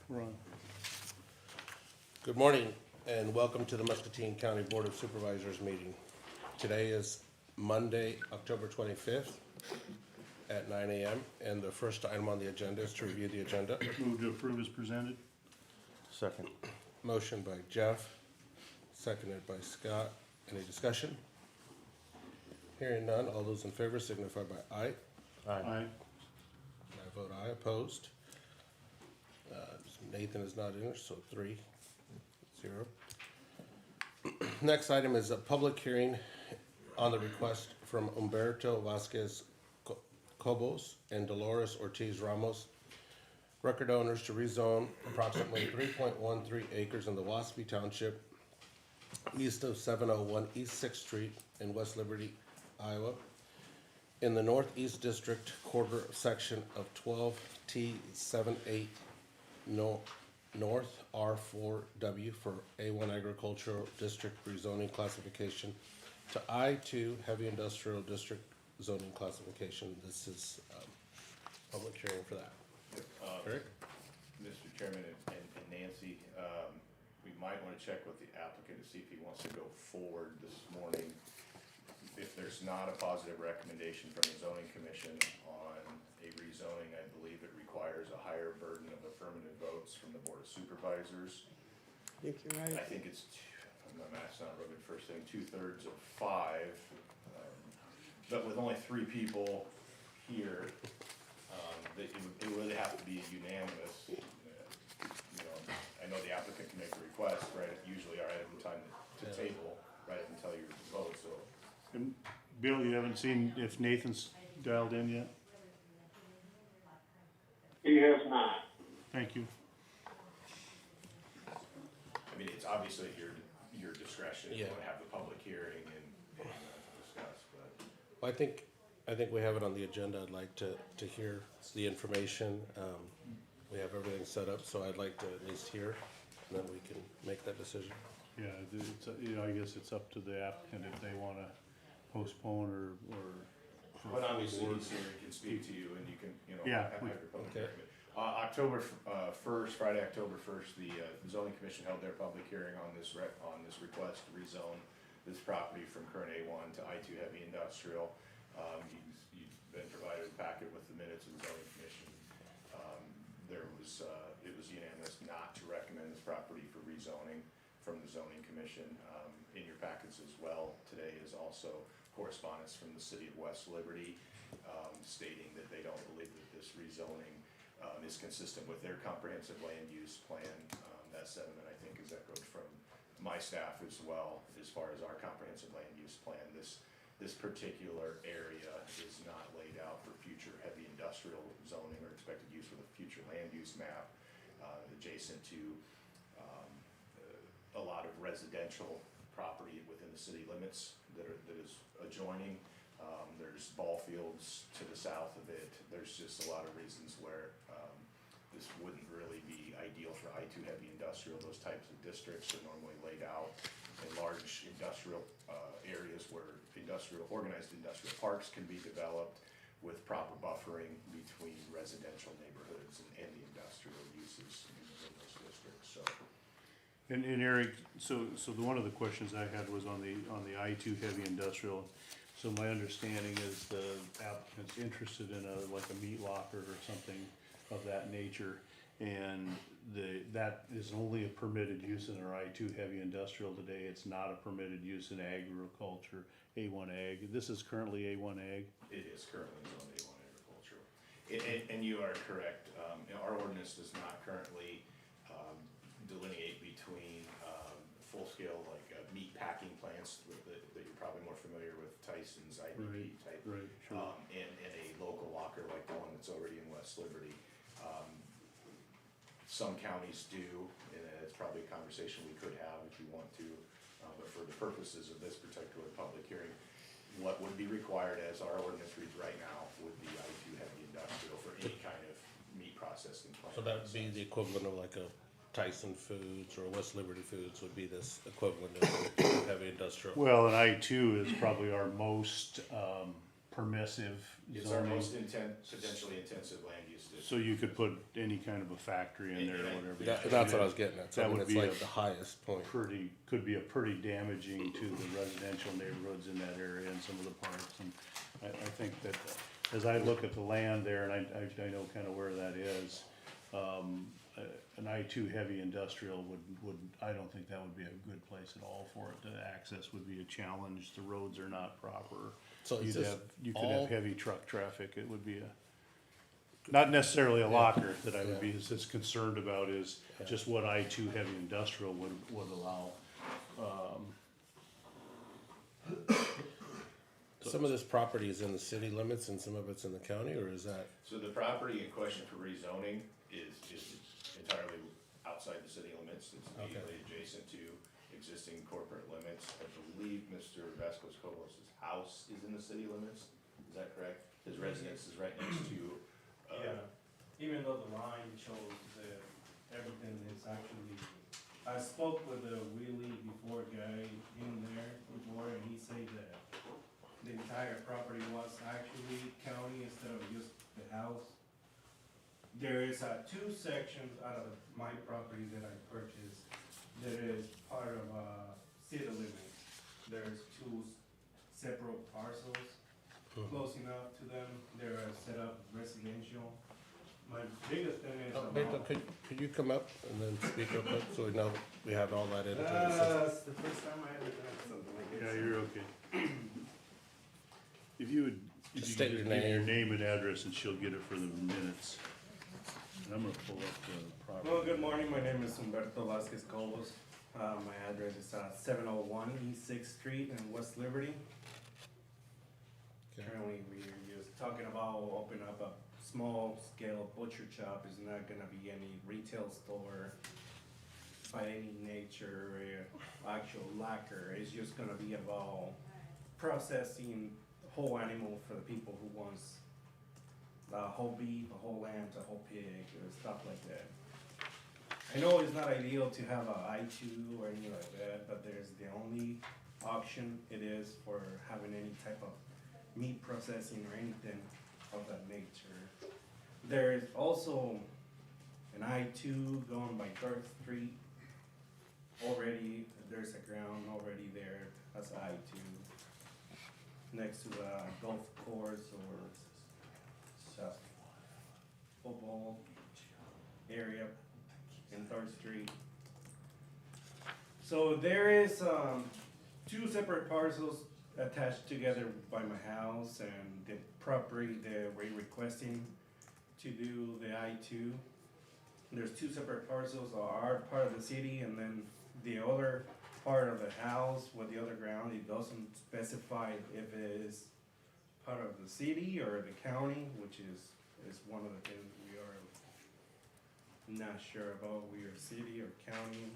We're on. Good morning and welcome to the Muscatine County Board of Supervisors meeting. Today is Monday, October 25th at 9 a.m. and the first item on the agenda is to review the agenda. Move to approve as presented. Second. Motion by Jeff, seconded by Scott. Any discussion? Hearing none, all those in favor signify by aye. Aye. I vote aye, opposed. Nathan is not in, so 3-0. Next item is a public hearing on the request from Humberto Vasquez Cobos and Dolores Ortiz Ramos, record owners, to rezone approximately 3.13 acres in the Waspy Township, east of 701 East 6th Street in West Liberty, Iowa, in the Northeast District quarter section of 12T78 North R4W for A1 Agricultural District rezoning classification to I2 Heavy Industrial District zoning classification. This is public hearing for that. Eric? Mr. Chairman and Nancy, we might want to check with the applicant to see if he wants to go forward this morning. If there's not a positive recommendation from the zoning commission on a rezoning, I believe it requires a higher burden of affirmative votes from the Board of Supervisors. I think you're right. I think it's, my math's not real good first thing, 2/3 of 5. But with only 3 people here, it would really have to be unanimous. I know the applicant can make a request, right, usually our item time to table, right, until you vote, so. And Bill, you haven't seen if Nathan's dialed in yet? He has not. Thank you. I mean, it's obviously at your discretion, if you Yeah. want to have the public hearing and discuss, but. Well, I think we have it on the agenda. I'd like to hear the information. We have everything set up, so I'd like to at least hear, and then we can make that decision. Yeah, it's, I guess it's up to the applicant if they wanna postpone or. But obviously, he's here, he can speak to you, and you can, Yeah, have your public okay. hearing. October 1st, Friday, October 1st, the zoning commission held their public hearing on this request to rezone this property from current A1 to I2 heavy industrial. You've been provided a packet with the minutes of the zoning commission. It was unanimous not to recommend this property for rezoning from the zoning commission. In your packets as well today is also correspondence from the city of West Liberty, stating that they don't believe that this rezoning is consistent with their comprehensive land use plan. That sentiment, I think, is echoed from my staff as well, as far as our comprehensive land use plan. This particular area is not laid out for future heavy industrial zoning or expected use for the future land use map, adjacent to a lot of residential property within the city limits that is adjoining. There's ball fields to the south of it. There's just a lot of reasons where this wouldn't really be ideal for I2 heavy industrial. Those types of districts are normally laid out in large industrial areas where organized industrial parks can be developed with proper buffering between residential neighborhoods and the industrial uses in those districts. So. And Eric, so one of the questions I had was on the I2 heavy industrial. So my understanding is the applicant's interested in like a meat locker or something of that nature. And that is only a permitted use in our I2 heavy industrial today. It's not a permitted use in agriculture, A1 ag. This is currently A1 ag. It is currently zoned A1 agricultural. And you are correct. Our ordinance does not currently delineate between full-scale meat packing plants that you're probably more familiar with, Tyson's IDP type, Right, sure. and a local locker like the one that's already in West Liberty. Some counties do, and it's probably a conversation we could have if you want to, but for the purposes of this particular public hearing, what would be required as our ordinance reads right now would be I2 heavy industrial for any kind of meat processing plant. So that would be the equivalent of like a Tyson Foods or West Liberty Foods would be this equivalent of heavy industrial. Well, and I2 is probably our most permissive It's our zoning. most potentially intensive land use district. So you could put any kind of a factory in there or whatever. That's what I was getting at, so I That mean, would it's be like a the highest point. Could be a pretty damaging to the residential neighborhoods in that area and some of the parks. And I think that, as I look at the land there, and I know kind of where that is, an I-2 heavy industrial would, I don't think that would be a good place at all for it. The access would be a challenge, the roads are not proper. So is this You could all- have heavy truck traffic, it would be not necessarily a locker that I would be as concerned about is just what I-2 heavy industrial would allow. Some of this property is in the city limits and some of it's in the county, or is that? So the property in question for rezoning is entirely outside the city limits. It's immediately adjacent to existing corporate limits. I believe Mr. Vasquez Cobos' house is in the city limits. Is that correct? His residence is right next to, Yeah, even though the line shows that everything is actually, I spoke with the wheelie before guy in there before, and he said that the entire property was actually county instead of just the house. There is two sections out of my property that I purchased that is part of city limits. There's two separate parcels close enough to them. They're set up residential. My biggest thing is Beto, could you come up and then speak real quick so we know we have all that in? the system? It's the first time I ever done something like this. Yeah, you're okay. If you would, if Just you state could your give me your name. name and address and she'll get it for the minutes. And I'm gonna pull up the property. Well, good morning, my name is Humberto Vasquez Cobos. My address is 701 East 6th Street in West Liberty. Okay. Currently, we're just talking about opening up a small scale butcher shop. It's not gonna be any retail store by any nature, actual lacquer. It's just gonna be about processing whole animal for the people who wants a whole beef, a whole lamb, a whole pig, or stuff like that. I know it's not ideal to have a I-2 or anything like that, but there's the only option it is for having any type of meat processing or anything of that nature. There's also an I-2 going by 3rd Street. Already, there's a ground already there, that's I-2. Next to the golf course or football area in 3rd Street. So there is two separate parcels attached together by my house, and the property that we're requesting to do the I-2. There's two separate parcels, are part of the city, and then the other part of the house with the other ground, it doesn't specify if it is part of the city or the county, which is one of the things we are not sure about. We are city or county.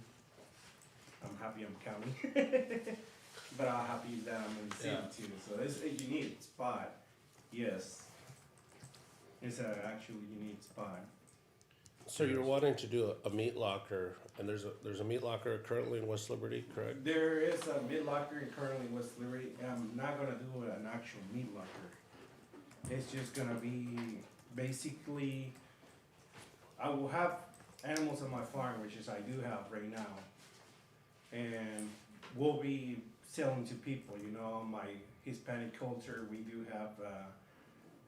I'm happy I'm county, but I'm happy that I'm in the city too. So it's a unique spot. Yes, it's an actual unique spot. So you're wanting to do a meat locker, and there's a meat locker currently in West Liberty, correct? There is a meat locker currently in West Liberty. I'm not gonna do an actual meat locker. It's just gonna be basically, I will have animals on my farm, which is I do have right now. And we'll be selling to people, you know, my Hispanic culture, we do have,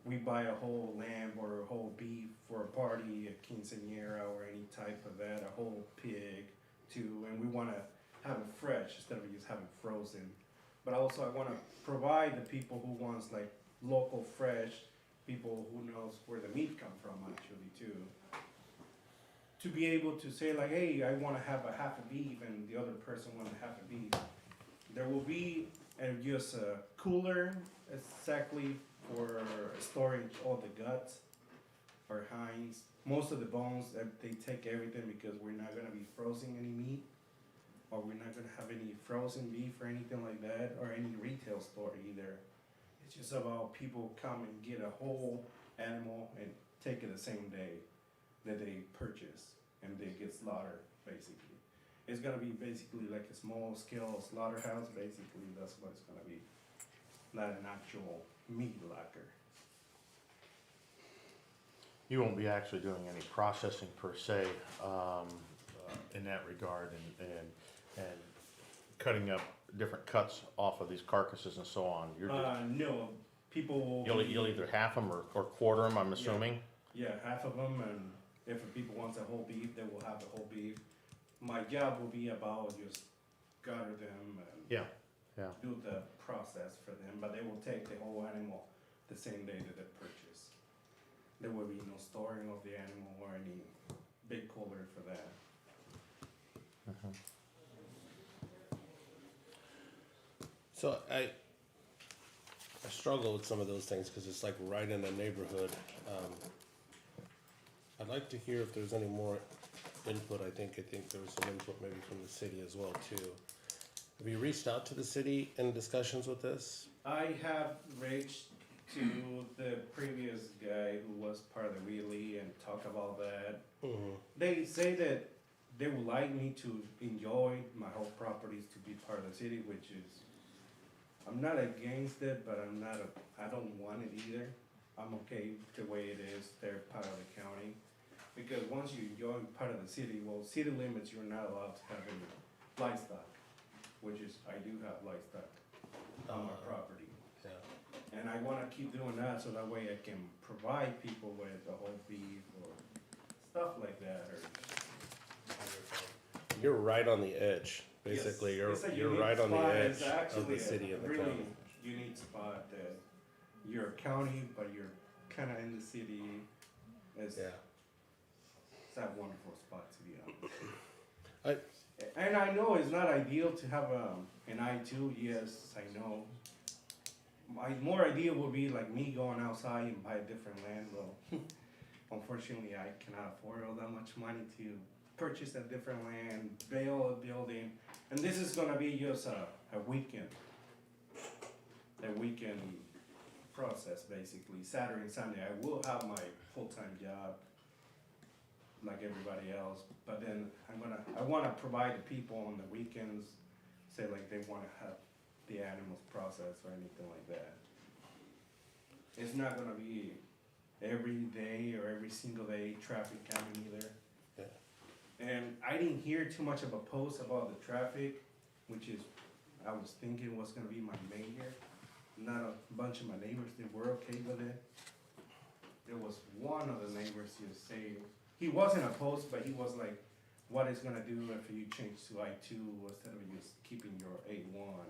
we buy a whole lamb or a whole beef for a party, a quinceañera or any type of that, a whole pig too, and we wanna have it fresh instead of just having frozen. But also I wanna provide the people who wants like local fresh, people who knows where the meat come from actually too. To be able to say like, hey, I wanna have a half a beef and the other person wants a half a beef. There will be just a cooler exactly for storing all the guts or hinds. Most of the bones, they take everything because we're not gonna be frozen any meat, or we're not gonna have any frozen beef or anything like that, or any retail store either. It's just about people come and get a whole animal and take it the same day that they purchase and they get slaughtered, basically. It's gonna be basically like a small scale slaughterhouse, basically, that's what it's gonna be. Not an actual meat locker. You won't be actually doing any processing per se, in that regard and cutting up different cuts off of these carcasses and so on. You're, No, people will. you'll either half them or quarter them, I'm assuming? Yeah, half of them, and if people wants a whole beef, they will have the whole beef. My job will be about just gutter them and Yeah. do the process for them, but they will take the whole animal the same day that they purchase. There will be no storing of the animal or any big cooler for that. So I struggle with some of those things because it's like right in the neighborhood. I'd like to hear if there's any more input. I think there was some input maybe from the city as well too. Have you reached out to the city in discussions with this? I have reached to the previous guy who was part of the wheelie and talk about that. They say that they would like me to enjoy my whole properties to be part of the city, which is, I'm not against it, but I don't want it either. I'm okay the way it is, they're part of the county. Because once you enjoy part of the city, well, city limits, you're not allowed to have any livestock, which is, I do have livestock on my property. Yeah. And I wanna keep doing that so that way I can provide people with a whole beef or stuff like that, or. You're right on the edge. Basically, Yes, it's a you're unique right on the spot. edge It's of actually the city and the really county. unique spot that you're a county, but you're kinda in the city. It's, Yeah. it's that wonderful spot to be honest. I- And I know it's not ideal to have an I-2, yes, I know. My more ideal would be like me going outside and buy a different land, well, unfortunately I cannot afford all that much money to purchase a different land, build a building, and this is gonna be just a weekend process basically, Saturday and Sunday. I will have my full-time job like everybody else, but then I wanna provide the people on the weekends, say like they wanna have the animals processed or anything like that. It's not gonna be every day or every single day traffic coming either. Yeah. And I didn't hear too much of a post about the traffic, which is, I was thinking was gonna be my mayor. Not a bunch of my neighbors, they were okay with it. There was one of the neighbors just saying, he wasn't opposed, but he was like, what is gonna do if you change to I-2 instead of just keeping your A1?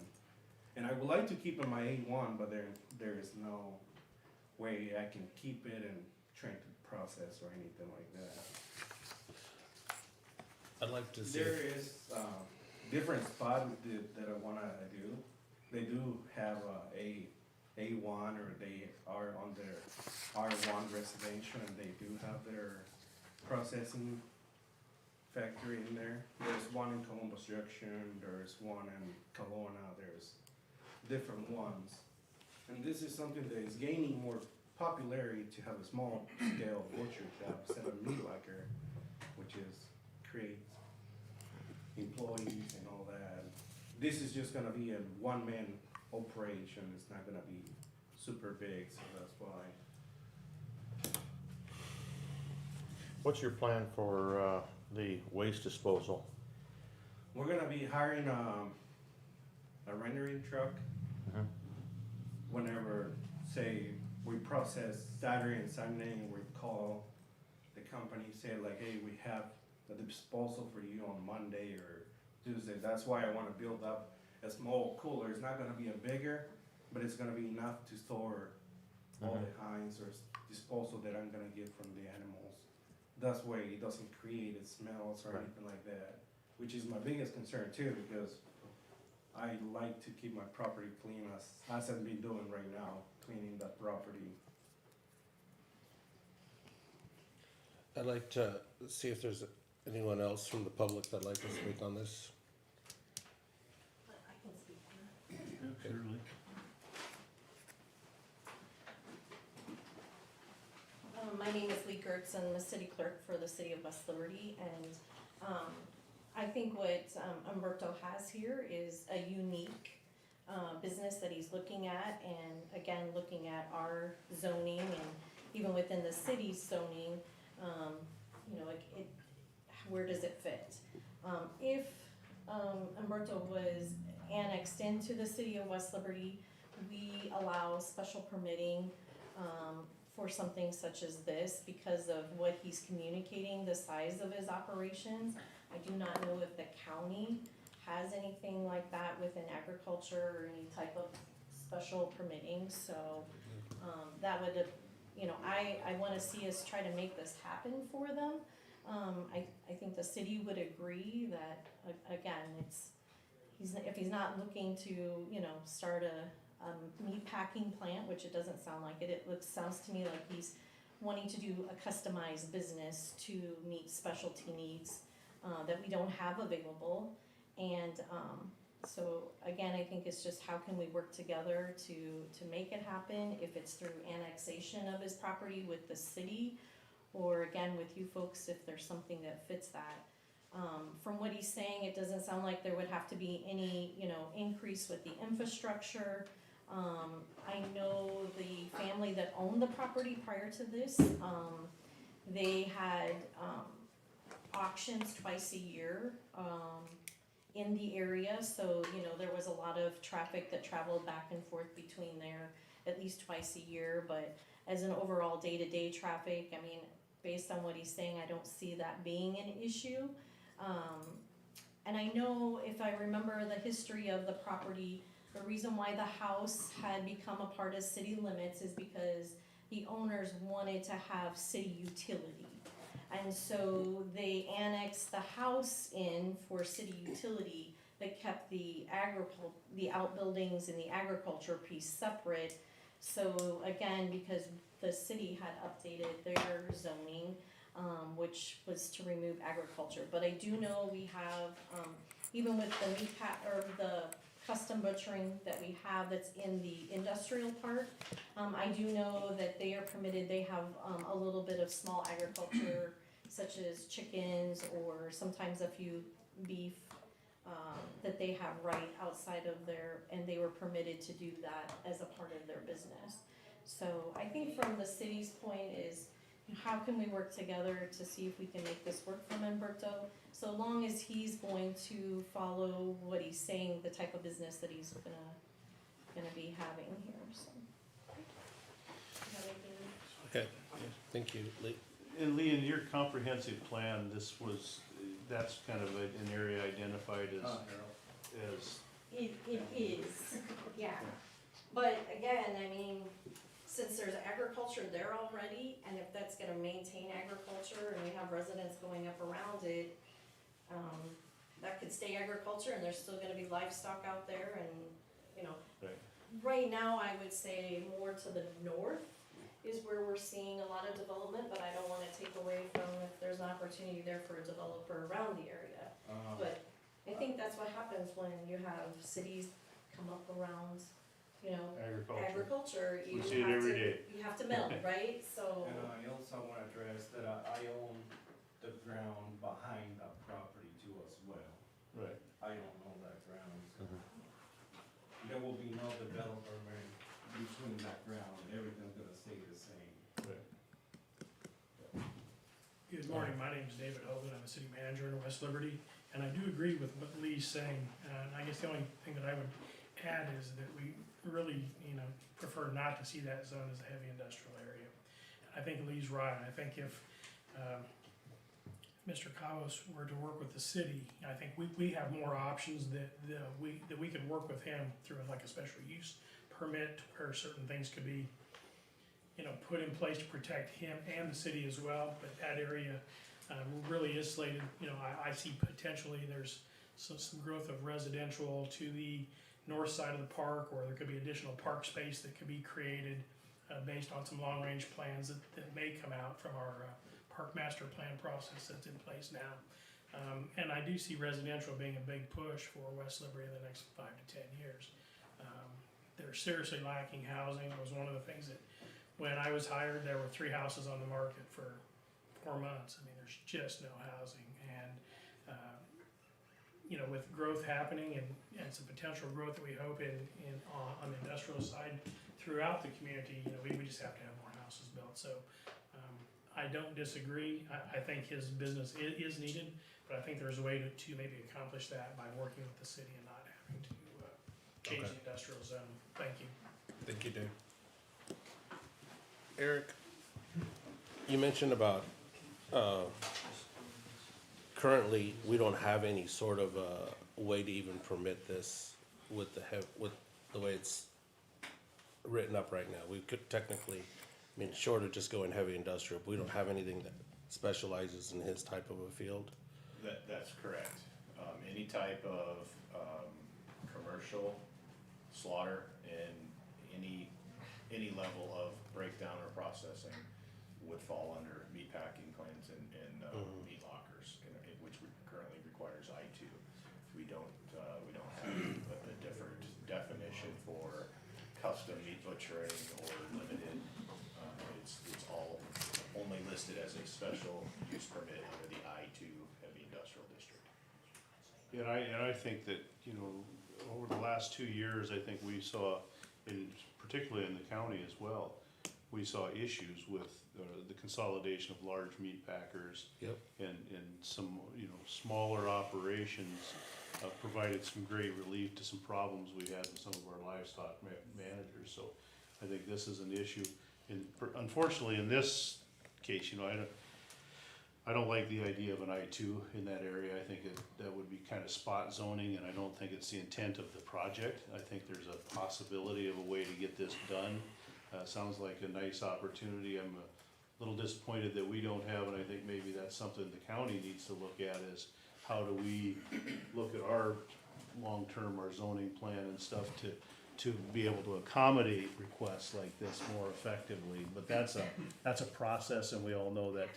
And I would like to keep in my A1, but there is no way I can keep it and trying to process or anything like that. I'd like to see. There is different spots that I wanna do. They do have a A1 or they are on their R1 residential and they do have their processing factory in there. There's one in Columbus Junction, there's one in Kelowna, there's different ones. And this is something that is gaining more popularity to have a small scale butcher shop instead of meat locker, which is creates employees and all that. This is just gonna be a one-man operation, it's not gonna be super big, so that's why. What's your plan for, the waste disposal? We're gonna be hiring a rendering truck. Mhm. Whenever, say, we process Saturday and Sunday and we call the company, say like, hey, we have the disposal for you on Monday or Tuesday. That's why I wanna build up a small cooler. It's not gonna be a bigger, but it's gonna be enough to store all the hinds or disposal that I'm gonna get from the animals. That's way it doesn't create smells or Right. anything like that, which is my biggest concern too, because I like to keep my property clean as I've been doing right now, cleaning the property. I'd like to see if there's anyone else from the public that'd like to speak on this. I can speak on that. Yeah, certainly. My name is Lee Gertz, I'm the city clerk for the city of West Liberty, and I think what Umberto has here is a unique business that he's looking at, and again, looking at our zoning and even within the city's zoning, you know, where does it fit? If Umberto was annexed into the city of West Liberty, we allow special permitting for something such as this because of what he's communicating, the size of his operations. I do not know if the county has anything like that within agriculture or any type of special permitting, so that would, you know, I wanna see us try to make this happen for them. I think the city would agree that, again, if he's not looking to, you know, start a meat packing plant, which it doesn't sound like it, sounds to me like he's wanting to do a customized business to meet specialty needs that we don't have available. And so again, I think it's just how can we work together to make it happen, if it's through annexation of his property with the city, or again with you folks, if there's something that fits that. From what he's saying, it doesn't sound like there would have to be any, you know, increase with the infrastructure. I know the family that owned the property prior to this, they had auctions twice a year in the area, so you know there was a lot of traffic that traveled back and forth between there at least twice a year. But as an overall day-to-day traffic, I mean, based on what he's saying, I don't see that being an issue. And I know, if I remember the history of the property, the reason why the house had become a part of city limits is because the owners wanted to have city utility. And so they annexed the house in for city utility, but kept the outbuildings and the agriculture piece separate. So again, because the city had updated their zoning, which was to remove agriculture. But I do know we have, even with the meat or the custom butchering that we have that's in the industrial park, I do know that they are permitted, they have a little bit of small agriculture, such as chickens or sometimes a few beef, that they have right outside of and they were permitted to do that as a part of their business. So I think from the city's point is, how can we work together to see if we can make this work for Umberto, so long as he's going to follow what he's saying, the type of business that he's gonna be having here, so. Okay, thank you, Lee. And Lee, in your comprehensive plan, that's kind of an area identified as, It is, yeah. But again, I mean, since there's agriculture there already, and if that's gonna maintain agriculture and we have residents going up around it, that could stay agriculture and there's still gonna be livestock out there and, you know. right, Right now, I would say more to the north is where we're seeing a lot of development, but I don't wanna take away from if there's an opportunity there for a developer around the area. But I think that's what happens when you have cities come up around, you know, agriculture. We see it every day. You have to meld, right? So. And I also want to address that I own the ground behind that property too as well. right. I don't own that ground. So there will be no development between that ground. Everything's gonna stay the same. Good morning, my name is David Hogan, I'm a city manager in West Liberty, and I do agree with what Lee's saying. And I guess the only thing that I would add is that we really, you know, prefer not to see that zone as a heavy industrial area. I think Lee's right. I think if Mr. Cabos were to work with the city, I think we have more options that we could work with him through like a special use permit where certain things could be, you know, put in place to protect him and the city as well. But that area really is slated, you know, I see potentially there's some growth of residential to the north side of the park, or there could be additional park space that could be created based on some long-range plans that may come out from our park master plan process that's in place now. And I do see residential being a big push for West Liberty in the next 5 to 10 years. They're seriously lacking housing. It was one of the things that when I was hired, there were 3 houses on the market for 4 months. I mean, there's just no housing. And, you know, with growth happening and some potential growth that we hope on the industrial side throughout the community, you know, we just have to have more houses built, so, I don't disagree, I think his business is needed, but I think there's a way to maybe accomplish that by working with the city and not having to, change Okay. the industrial zone. Thank you. Thank you, Dave. Eric, you mentioned about, currently, we don't have any sort of a way to even permit this with with the way it's written up right now. We could technically, I mean, short of just going heavy industrial, but we don't have anything that specializes in his type of a field. That's correct. Any type of, commercial slaughter and any level of breakdown or processing would fall under meatpacking plants and meat lockers, which currently requires I2. We don't have a different definition for custom meat butchering or limited. It's all only listed as a special use permit under the I2 heavy industrial district. Yeah, and I think that, you know, over the last 2 years, I think we saw, particularly in the county as well, we saw issues with the consolidation of large meat packers. Yep. And some, you know, smaller operations provided some great relief to some problems we had with some of our livestock managers. So I think this is an issue. And unfortunately, in this case, you know, I don't like the idea of an I2 in that area. I think that would be kind of spot zoning, and I don't think it's the intent of the project. I think there's a possibility of a way to get this done. Sounds like a nice opportunity. I'm a little disappointed that we don't have, and I think maybe that's something the county needs to look at, is how do we look at our long-term, our zoning plan and stuff to be able to accommodate requests like this more effectively. But that's a process, and we all know that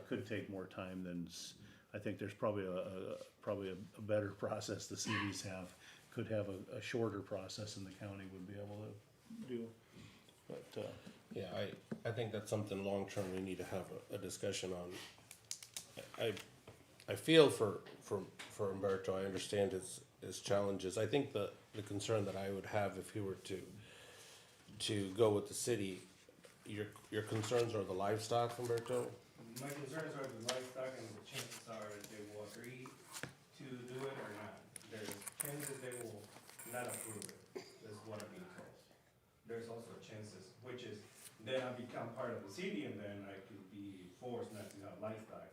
could take more time than, I think there's probably a better process the cities could have a shorter process than the county would be able to do. But, Yeah, I think that's something long-term we need to have a discussion on. I feel for Umberto, I understand his challenges. I think the concern that I would have if he were to go with the city, your concerns are the livestock, Umberto? My concerns are the livestock, and the chances are that they will agree to do it or not. There's chances they will not approve it, is what I'm being told. There's also chances, which is, then I become part of the city, and then I could be forced not to have livestock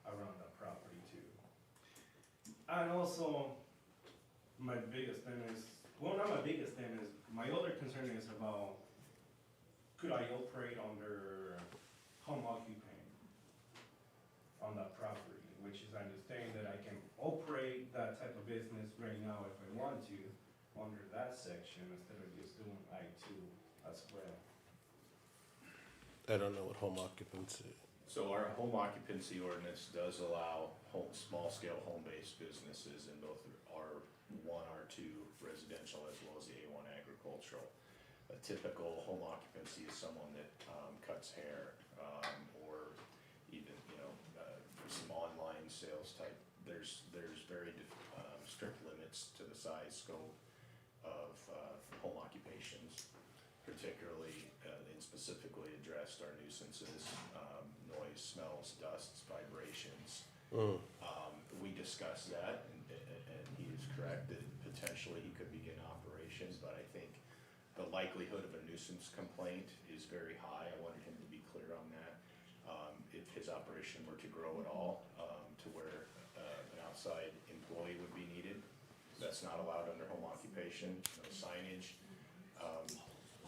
around that property too. And also, my biggest thing is, well, not my biggest thing is, my other concern is about, could I operate under home occupant on that property, which is, I understand that I can operate that type of business right now if I want to, under that section, instead of just doing I2 as well. I don't know what home occupancy. So our home occupancy ordinance does allow small-scale home-based businesses in both R1, R2 residential as well as the A1 agricultural. A typical home occupancy is someone that cuts hair, or even, you know, some online sales type. There's very strict limits to the size scope of home occupations, particularly and specifically addressed are nuisances, noise, smells, dusts, vibrations. We discussed that, and he is correct that potentially he could begin operations, but I think the likelihood of a nuisance complaint is very high. I wanted him to be clear on that. If his operation were to grow at all, to where an outside employee would be needed, that's not allowed under home occupation, no signage.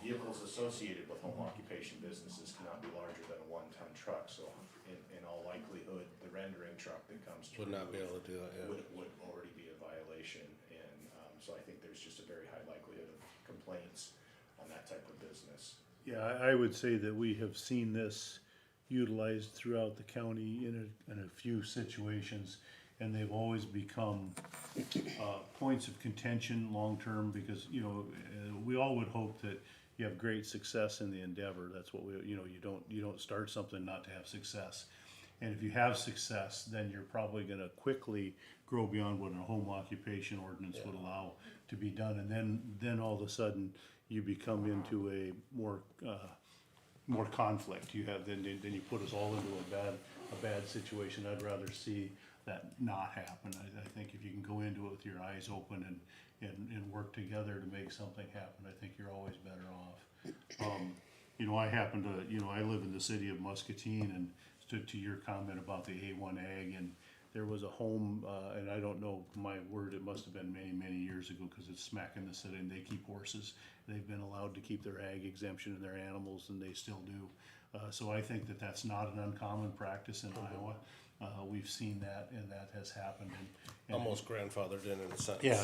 Vehicles associated with home occupation businesses cannot be larger than a 1-ton truck, so in all likelihood, the rendering truck that comes to Would not be able to do that, yeah. would already be a violation, and so I think there's just a very high likelihood of complaints on that type of business. yeah, I would say that we have seen this utilized throughout the county in a few situations, and they've always become points of contention long-term, because, you know, we all would hope that you have great success in the endeavor. That's what you know, you don't start something not to have success. And if you have success, then you're probably gonna quickly grow beyond what a home occupation ordinance would allow to be done. And then all of a sudden, you become into a more conflict. You have, then you put us all into a bad situation. I'd rather see that not happen. I think if you can go into it with your eyes open and work together to make something happen, I think you're always better off. You know, I happen to, you know, I live in the city of Muscatine, and to your comment about the A1 Ag, and there was a home, and I don't know, my word, it must have been many, many years ago, because it's smack in the city, and they keep horses. They've been allowed to keep their ag exemption and their animals, and they still do. So I think that that's not an uncommon practice in Iowa. We've seen that, and that has happened. And Almost grandfathered in a sense. yeah,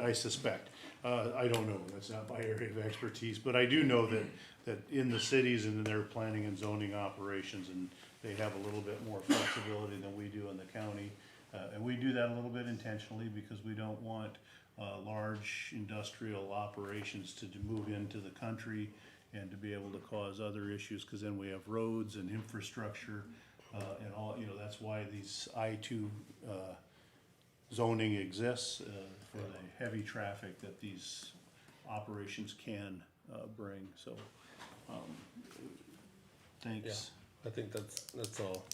I suspect. I don't know, that's not my area of expertise, but I do know that in the cities and in their planning and zoning operations, and they have a little bit more flexibility than we do in the county. And we do that a little bit intentionally, because we don't want large industrial operations to move into the country and to be able to cause other issues, because then we have roads and infrastructure and all, you know, that's why these I-2 zoning exists, for the heavy traffic that these operations can bring, so, thanks. I think that's all.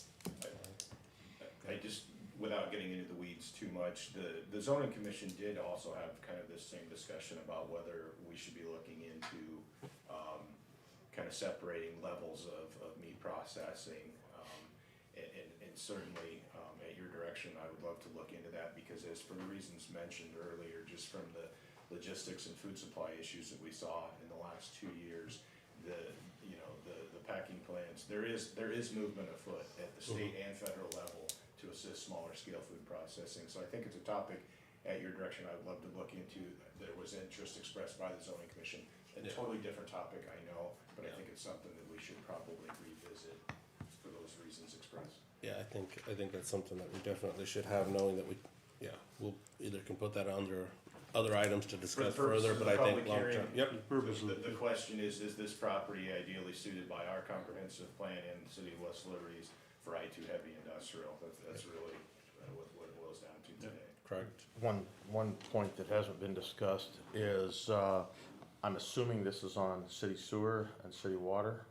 I just, without getting into the weeds too much, the zoning commission did also have kind of this same discussion about whether we should be looking into, kind of separating levels of meat processing. And certainly, at your direction, I would love to look into that, because as for the reasons mentioned earlier, just from the logistics and food supply issues that we saw in the last 2 years, the packing plants, there is movement afoot at the state and federal level to assist smaller scale food processing. So I think it's a topic at your direction I would love to look into. There was interest expressed by the zoning commission. A totally different topic, I know, but I think it's something that we should probably revisit for those reasons expressed. Yeah, I think that's something that we definitely should have, knowing that we'll either can put that under other items to discuss further, but I think long term. Yep. The question is this property ideally suited by our comprehensive plan in the city of West Liberty's for I-2 heavy industrial? That's really what it boils down to today. Correct. One point that hasn't been discussed is, I'm assuming this is on city sewer and city water,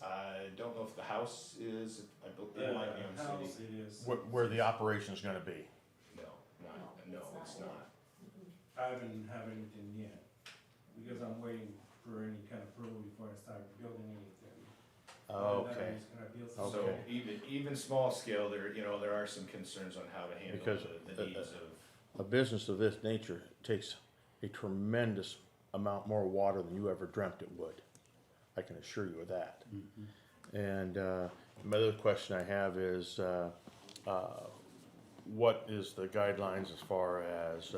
I don't know if the house is, I believe it might be on House city. it is. where the operation's gonna be. No, it's not. I haven't have anything yet, because I'm waiting for any kind of approval before I start building anything. Oh, Other than that, okay. I'm just gonna build some- So Okay. even small scale, there are some concerns on how to handle Because, the needs of. A business of this nature takes a tremendous amount more water than you ever dreamt it would. I can assure you of that. And my other question I have is, what is the guidelines as far as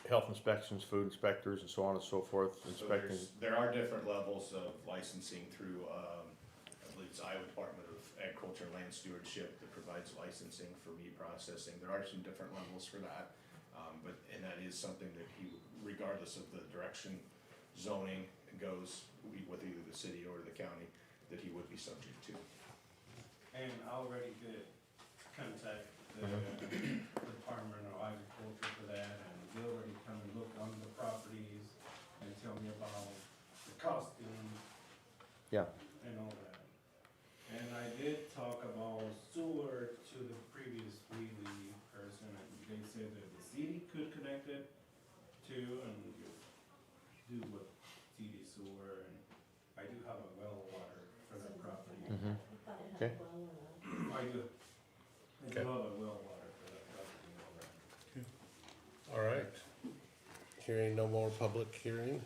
health inspections, food inspectors, and so on and so forth, So inspecting? there are different levels of licensing through, I believe it's Iowa Department of Agriculture and Land Stewardship that provides licensing for meat processing. There are some different levels for that, and that is something that regardless of the direction zoning goes with either the city or the county, that he would be subject to. And I already did contact the Department of Agriculture for that, and they already come and look on the properties and tell me about the costing Yeah, and all that. And I did talk about sewer to the previous Wheatley person, and they said that the city could connect it to and do what city sewer, and I do have a well water for that property. Okay. I do. I do Okay. have a well water for that property and all that. All right. Hearing no more public hearing.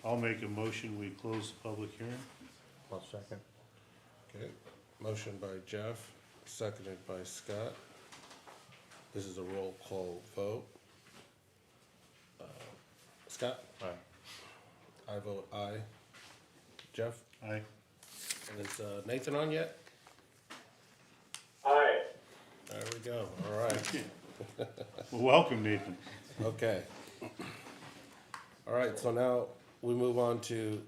I'll make a motion, we close the public hearing. 1 second. Okay, motion by Jeff, seconded by Scott. This is a roll call vote. Scott? Aye. I vote aye. Jeff? Aye. And is Nathan on yet? Aye. There we go, all right, Well, welcome, Nathan. okay. All right, so now we move on to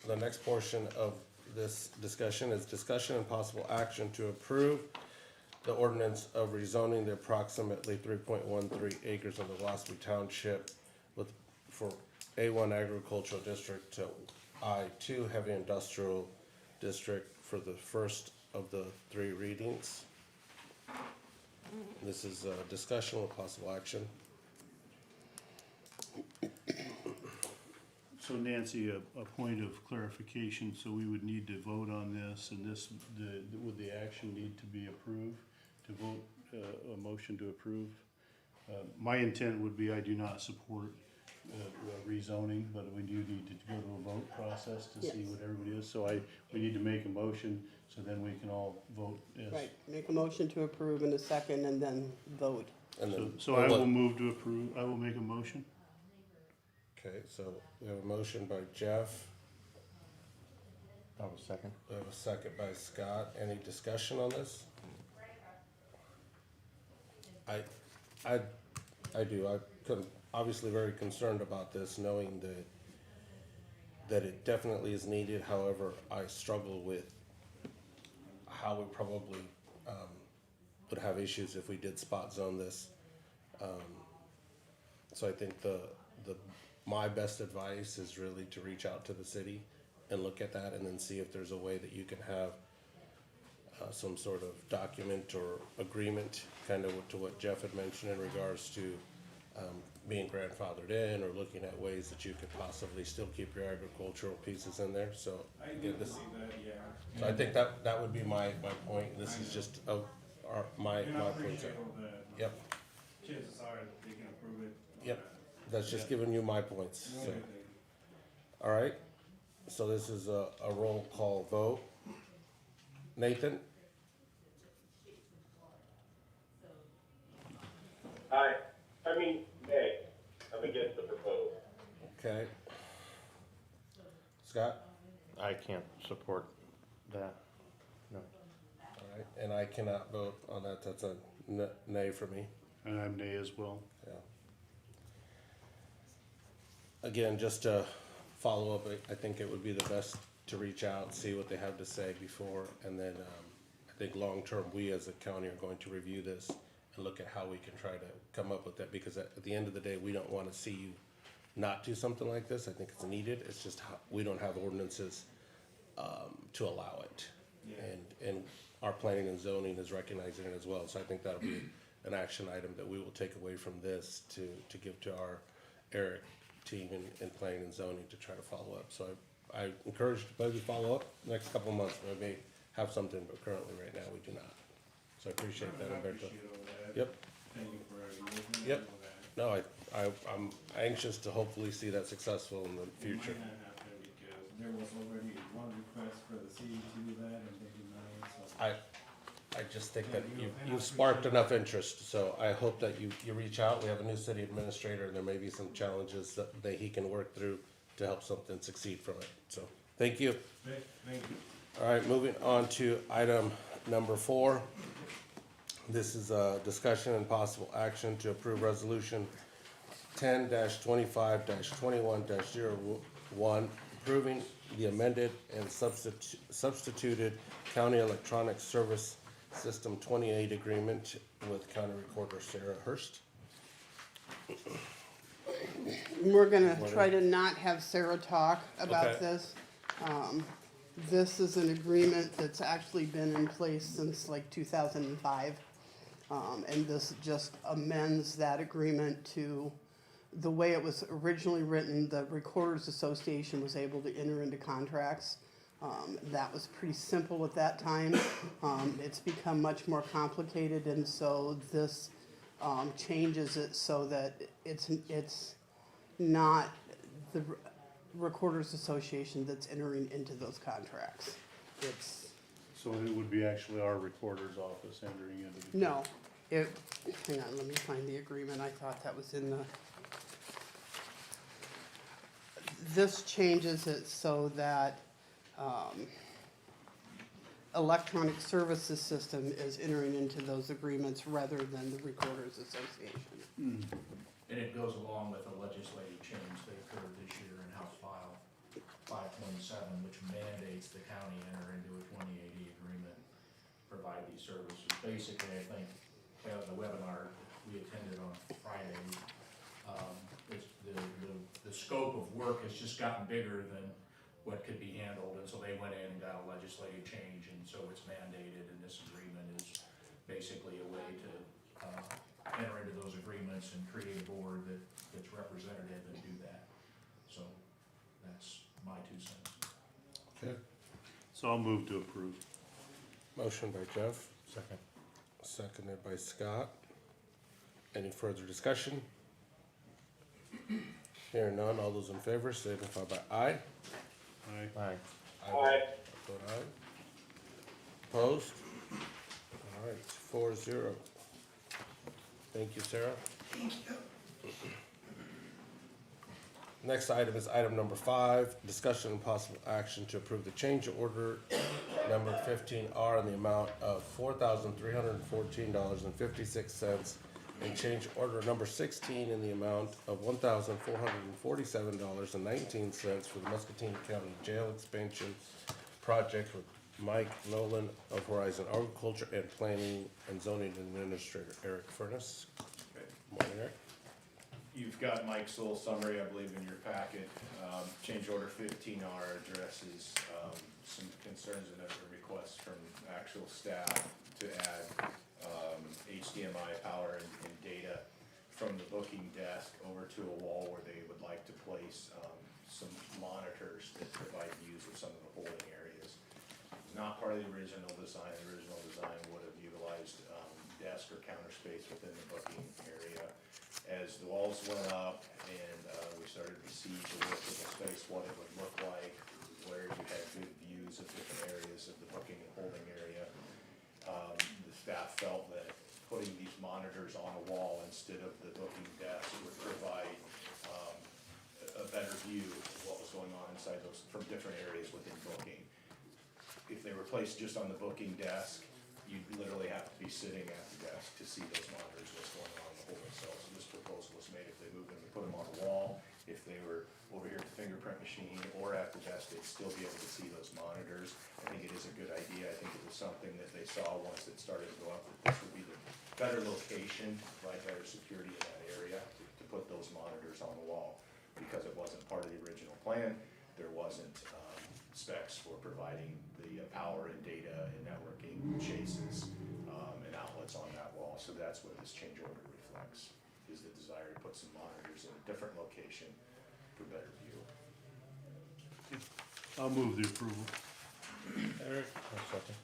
the next portion of this discussion is discussion and possible action to approve the ordinance of rezoning the approximately 3.13 acres of the Wasby Township for A1 agricultural district to I2 heavy industrial district for the first of the 3 readings. This is a discussion with possible action. So Nancy, a point of clarification, so we would need to vote on this, and this, would the action need to be approved, to vote, a motion to approve? My intent would be I do not support rezoning, but we do need to go to a vote process to see what everybody is, so we need to make a motion, so then we can all vote as. Right, make a motion to approve in a second and then vote. And then, So I will move to approve, I will make a motion. okay, so we have a motion by Jeff. I have a second. We have a second by Scott. Any discussion on this? I do. I'm obviously very concerned about this, knowing that it definitely is needed. However, I struggle with how we probably would have issues if we did spot zone this. So I think my best advice is really to reach out to the city and look at that and then see if there's a way that you can have some sort of document or agreement, kind of to what Jeff had mentioned in regards to being grandfathered in, or looking at ways that you could possibly still keep your agricultural pieces in there. So I do again, believe that, yeah. so I think that would be my point. This is just my And I points. appreciate all the Yep, chances are that they can approve it. Yep. that's just giving you my points. No, So, they- all right. So this is a roll call vote. Nathan? Nay. I'm against the proposal. Okay. Scott? I can't support that, no. All right, and I cannot vote on that. That's a nay for me. And I'm nay as well. Yeah. Again, just to follow up, I think it would be the best to reach out, see what they have to say before, and then I think long-term, we as a county are going to review this and look at how we can try to come up with that, because at the end of the day, we don't want to see you not do something like this. I think it's needed. It's just we don't have ordinances to allow it. Yeah. And our planning and zoning is recognizing it as well. So I think that'll be an action item that we will take away from this to give to our Eric team in planning and zoning to try to follow up. So I encourage everybody to follow up next couple of months. We may have something, but currently right now we do not. So I appreciate that, I Umberto. appreciate all that. Yep. Thank you for listening. Yep. and all that. No, I'm anxious to hopefully see that successful in the future. It might not happen because there was already one request for the city to do that and they denied it, so. I just think that you've sparked enough interest, so I hope that you reach out. We have a new city administrator, and there may be some challenges that he can work through to help something succeed from it. So, thank you. Thank you. All right, moving on to item number 4. This is a discussion and possible action to approve resolution 10-25-21-01, approving the amended and substituted county electronic service system 28 agreement with County Recorder Sarah Hurst. We're gonna try to not have Sarah talk about Okay. this. This is an agreement that's actually been in place since like 2005. And this just amends that agreement to the way it was originally written. The Recorders Association was able to enter into contracts. That was pretty simple at that time. It's become much more complicated, and so this changes it so that it's not the Recorders Association that's entering into those contracts. It's, So it would be actually our recorder's office entering into the. no, hang on, let me find the agreement. I thought that was in the. This changes it so that electronic services system is entering into those agreements rather than the Recorders Association. And it goes along with a legislative change that occurred this year in House File. 527, which mandates the county enter into a 2080 agreement, provide these services. Basically, I think, the webinar we attended on Friday, the scope of work has just gotten bigger than what could be handled, and so they went in and got a legislative change, and so it's mandated, and this agreement is basically a way to enter into those agreements and create a board that's representative and do that. So that's my 2 cents. Okay. So I'll move to approve. Motion by Jeff, Second. seconded by Scott. Any further discussion? Hearing none, all those in favor signify by aye. Aye. Aye. Aye. Vote aye. Opposed? All right, 4-0. Thank you, Sarah. Next item is item number 5, discussion and possible action to approve the change order number 15R in the amount of $4,314.56 and change order number 16 in the amount of $1,447.19 for the Muscatine County Jail Expansion Project with Mike Nolan of Horizon Agriculture and Planning and Zoning Administrator Eric Furness. Morning, Eric. You've got Mike's little summary, I believe, in your packet. Change order 15R addresses some concerns and a request from actual staff to add HDMI power and data from the booking desk over to a wall where they would like to place some monitors that provide views of some of the holding areas. Not part of the original design. The original design would have utilized desk or counter space within the booking area. As the walls went up and we started to see the width of the space, what it would look like, where you had good views of different areas of the booking and holding area, the staff felt that putting these monitors on a wall instead of the booking desk would provide a better view of what was going on inside those from different areas within booking. If they were placed just on the booking desk, you'd literally have to be sitting at the desk to see those monitors, what's going on in the holding cell. So this proposal was made if they moved them and put them on a wall, if they were over here at the fingerprint machine or at the desk, they'd still be able to see those monitors. I think it is a good idea. I think it was something that they saw once it started to go up, that this would be the better location, provide better security in that area to put those monitors on the wall. Because it wasn't part of the original plan, there wasn't specs for providing the power and data and networking chases and outlets on that wall. So that's what this change order reflects, is the desire to put some monitors in a different location for better view. I'll move the approval. Eric? I'll second.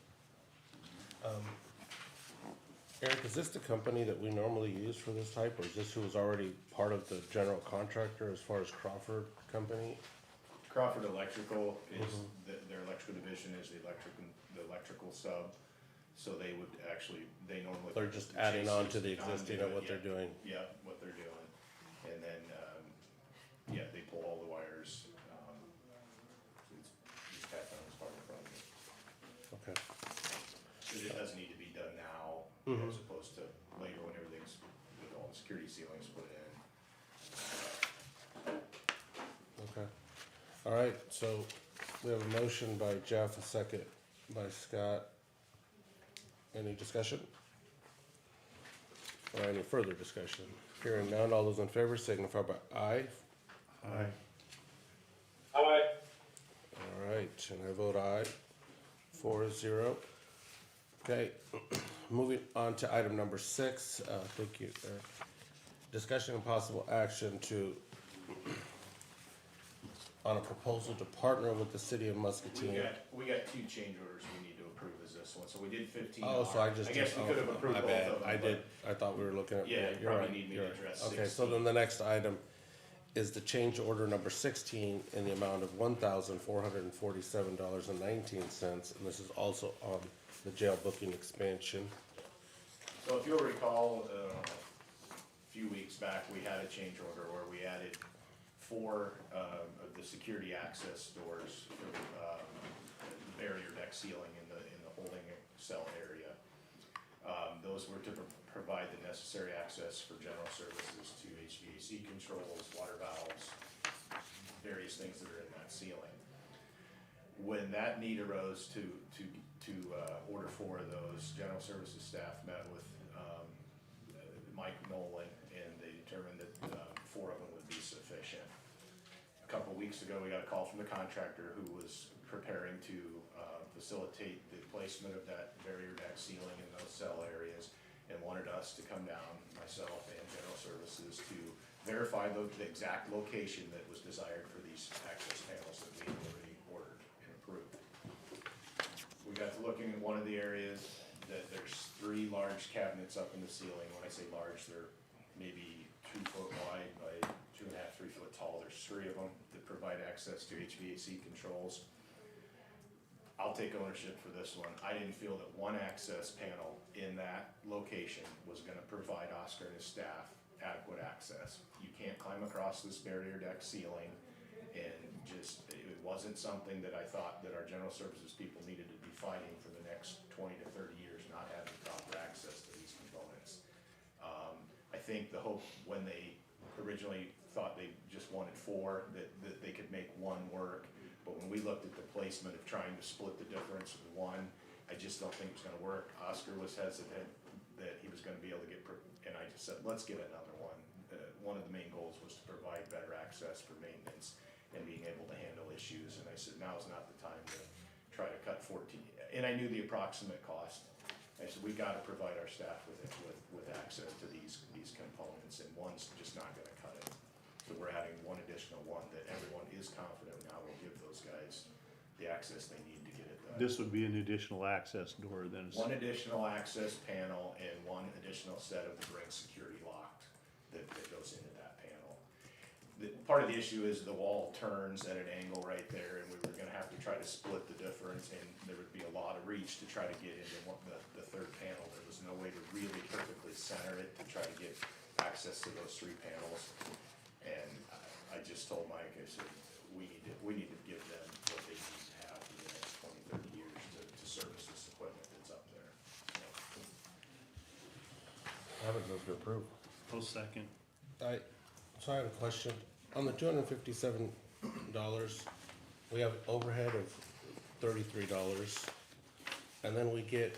Eric, is this the company that we normally use for this type, or is this who was already part of the general contractor as far as Crawford Company? Crawford Electrical is, their electrical division is the electrical sub. So they would actually, they normally. They're just adding on to the chases existing of onto it, what they're yeah. doing? Yeah, what they're doing. And then, they pull all the wires. It's tacked on as part of the project. Okay. Because it does need to be done now, Mhm. as opposed to later when everything's, with all the security ceilings put in. Okay. All right, so we have a motion by Jeff, a second by Scott. Any discussion? Or any further discussion? Hearing none, all those in favor signify by aye. Aye. Aye. All right, and I vote aye, 4-0. Okay, moving on to item number 6, thank you, Eric. Discussion and possible action on a proposal to partner with the city of Muscatine. We got 2 change orders we need to approve as this one, so we did 15. Oh, so I just. guess we could have approved my both bad. of them. I but- did, I thought we were looking at. Yeah, you you're probably right, need me you're to right. address Okay, so 16. then the next item is the change order number 16 in the amount of $1,447.19, and this is also on the jail booking expansion. So if you'll recall, a few weeks back, we had a change order where we added 4 of the security access doors for the barrier deck ceiling in the holding cell area. Those were to provide the necessary access for general services to HVAC controls, water valves, various things that are in that ceiling. When that need arose to order 4 of those, General Services staff met with, Mike Nolan, and they determined that, 4 of them would be sufficient. A couple weeks ago, we got a call from the contractor who was preparing to, facilitate the placement of that barrier deck ceiling in those cell areas, and wanted us to come down, myself and General Services, to verify the exact location that was desired for these access panels that we had already ordered and approved. We got to looking at one of the areas that there's 3 large cabinets up in the ceiling. When I say large, they're maybe 2 foot wide by 2.5, 3 foot tall. There's 3 of them that provide access to HVAC controls. I'll take ownership for this one. I didn't feel that one access panel in that location was gonna provide Oscar and his staff adequate access. You can't climb across this barrier deck ceiling, and just, it wasn't something that I thought that our general services people needed to be fighting for the next 20 to 30 years, not having proper access to these components. I think the hope, when they originally thought they just wanted 4, that they could make 1 work. But when we looked at the placement of trying to split the difference of 1, I just don't think it was gonna work. Oscar was hesitant that he was gonna be able to get, and I just said, let's get another one. One of the main goals was to provide better access for maintenance and being able to handle issues, and I said, now's not the time to try to cut 14, and I knew the approximate cost. I said, we gotta provide our staff with access to these components, and 1's just not gonna cut it. So we're adding 1 additional one that everyone is confident now will give those guys the access they need to get it done. This would be an additional access door then. 1 additional access panel and 1 additional set of the ring security locked that goes into that panel. Part of the issue is the wall turns at an angle right there, and we were gonna have to try to split the difference, and there would be a lot of reach to try to get into the 3rd panel. There was no way to really perfectly center it to try to get access to those 3 panels. And I just told Mike, I said, we need to give them what they need to have for the next 20, 30 years to service this equipment that's up there. I would move to approve. I'll second. So I have a question. On the $257, we have overhead of $33, and then we get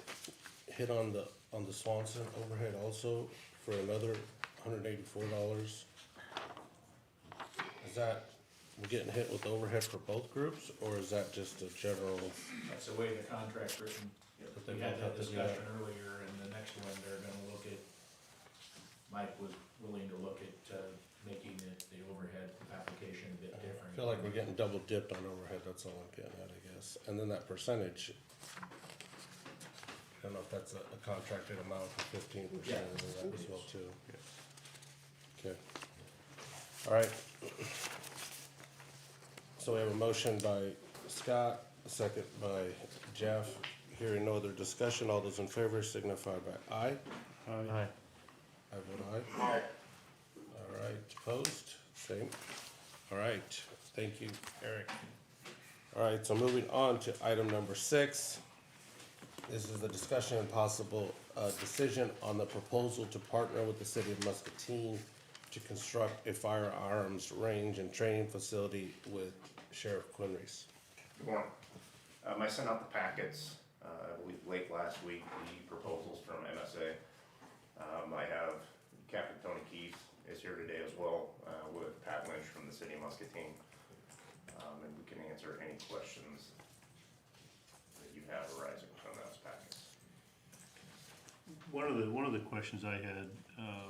hit on the Swanson overhead also for another $184. Is that, we're getting hit with overhead for both groups, or is that just a general? That's the way the contract's written. But they We had both that have to do discussion earlier, and the next one, they're gonna look at, Mike was willing to look at, making the overhead application a bit different. I feel like we're getting double dipped on overhead, that's all I'm getting at, I guess. And then that percentage, I don't know if that's a contracted amount of 15% or that as well too. Okay. All right. So we have a motion by Scott, a second by Jeff. Hearing no other discussion, all those in favor signify by aye. Aye. I vote aye. Aye. All right, opposed, same. All right, thank you, Eric. All right, so moving on to item number 6. This is the discussion and possible decision on the proposal to partner with the city of Muscatine to construct a firearms range and training facility with Sheriff Quinn. Good morning. I sent out the packets, I believe late last week, the proposals from Mcsa. I have Captain Tony Keith is here today as well, with Pat Lynch from the city of Muscatine. And we can answer any questions that you have arising from those packets. One of the questions I had,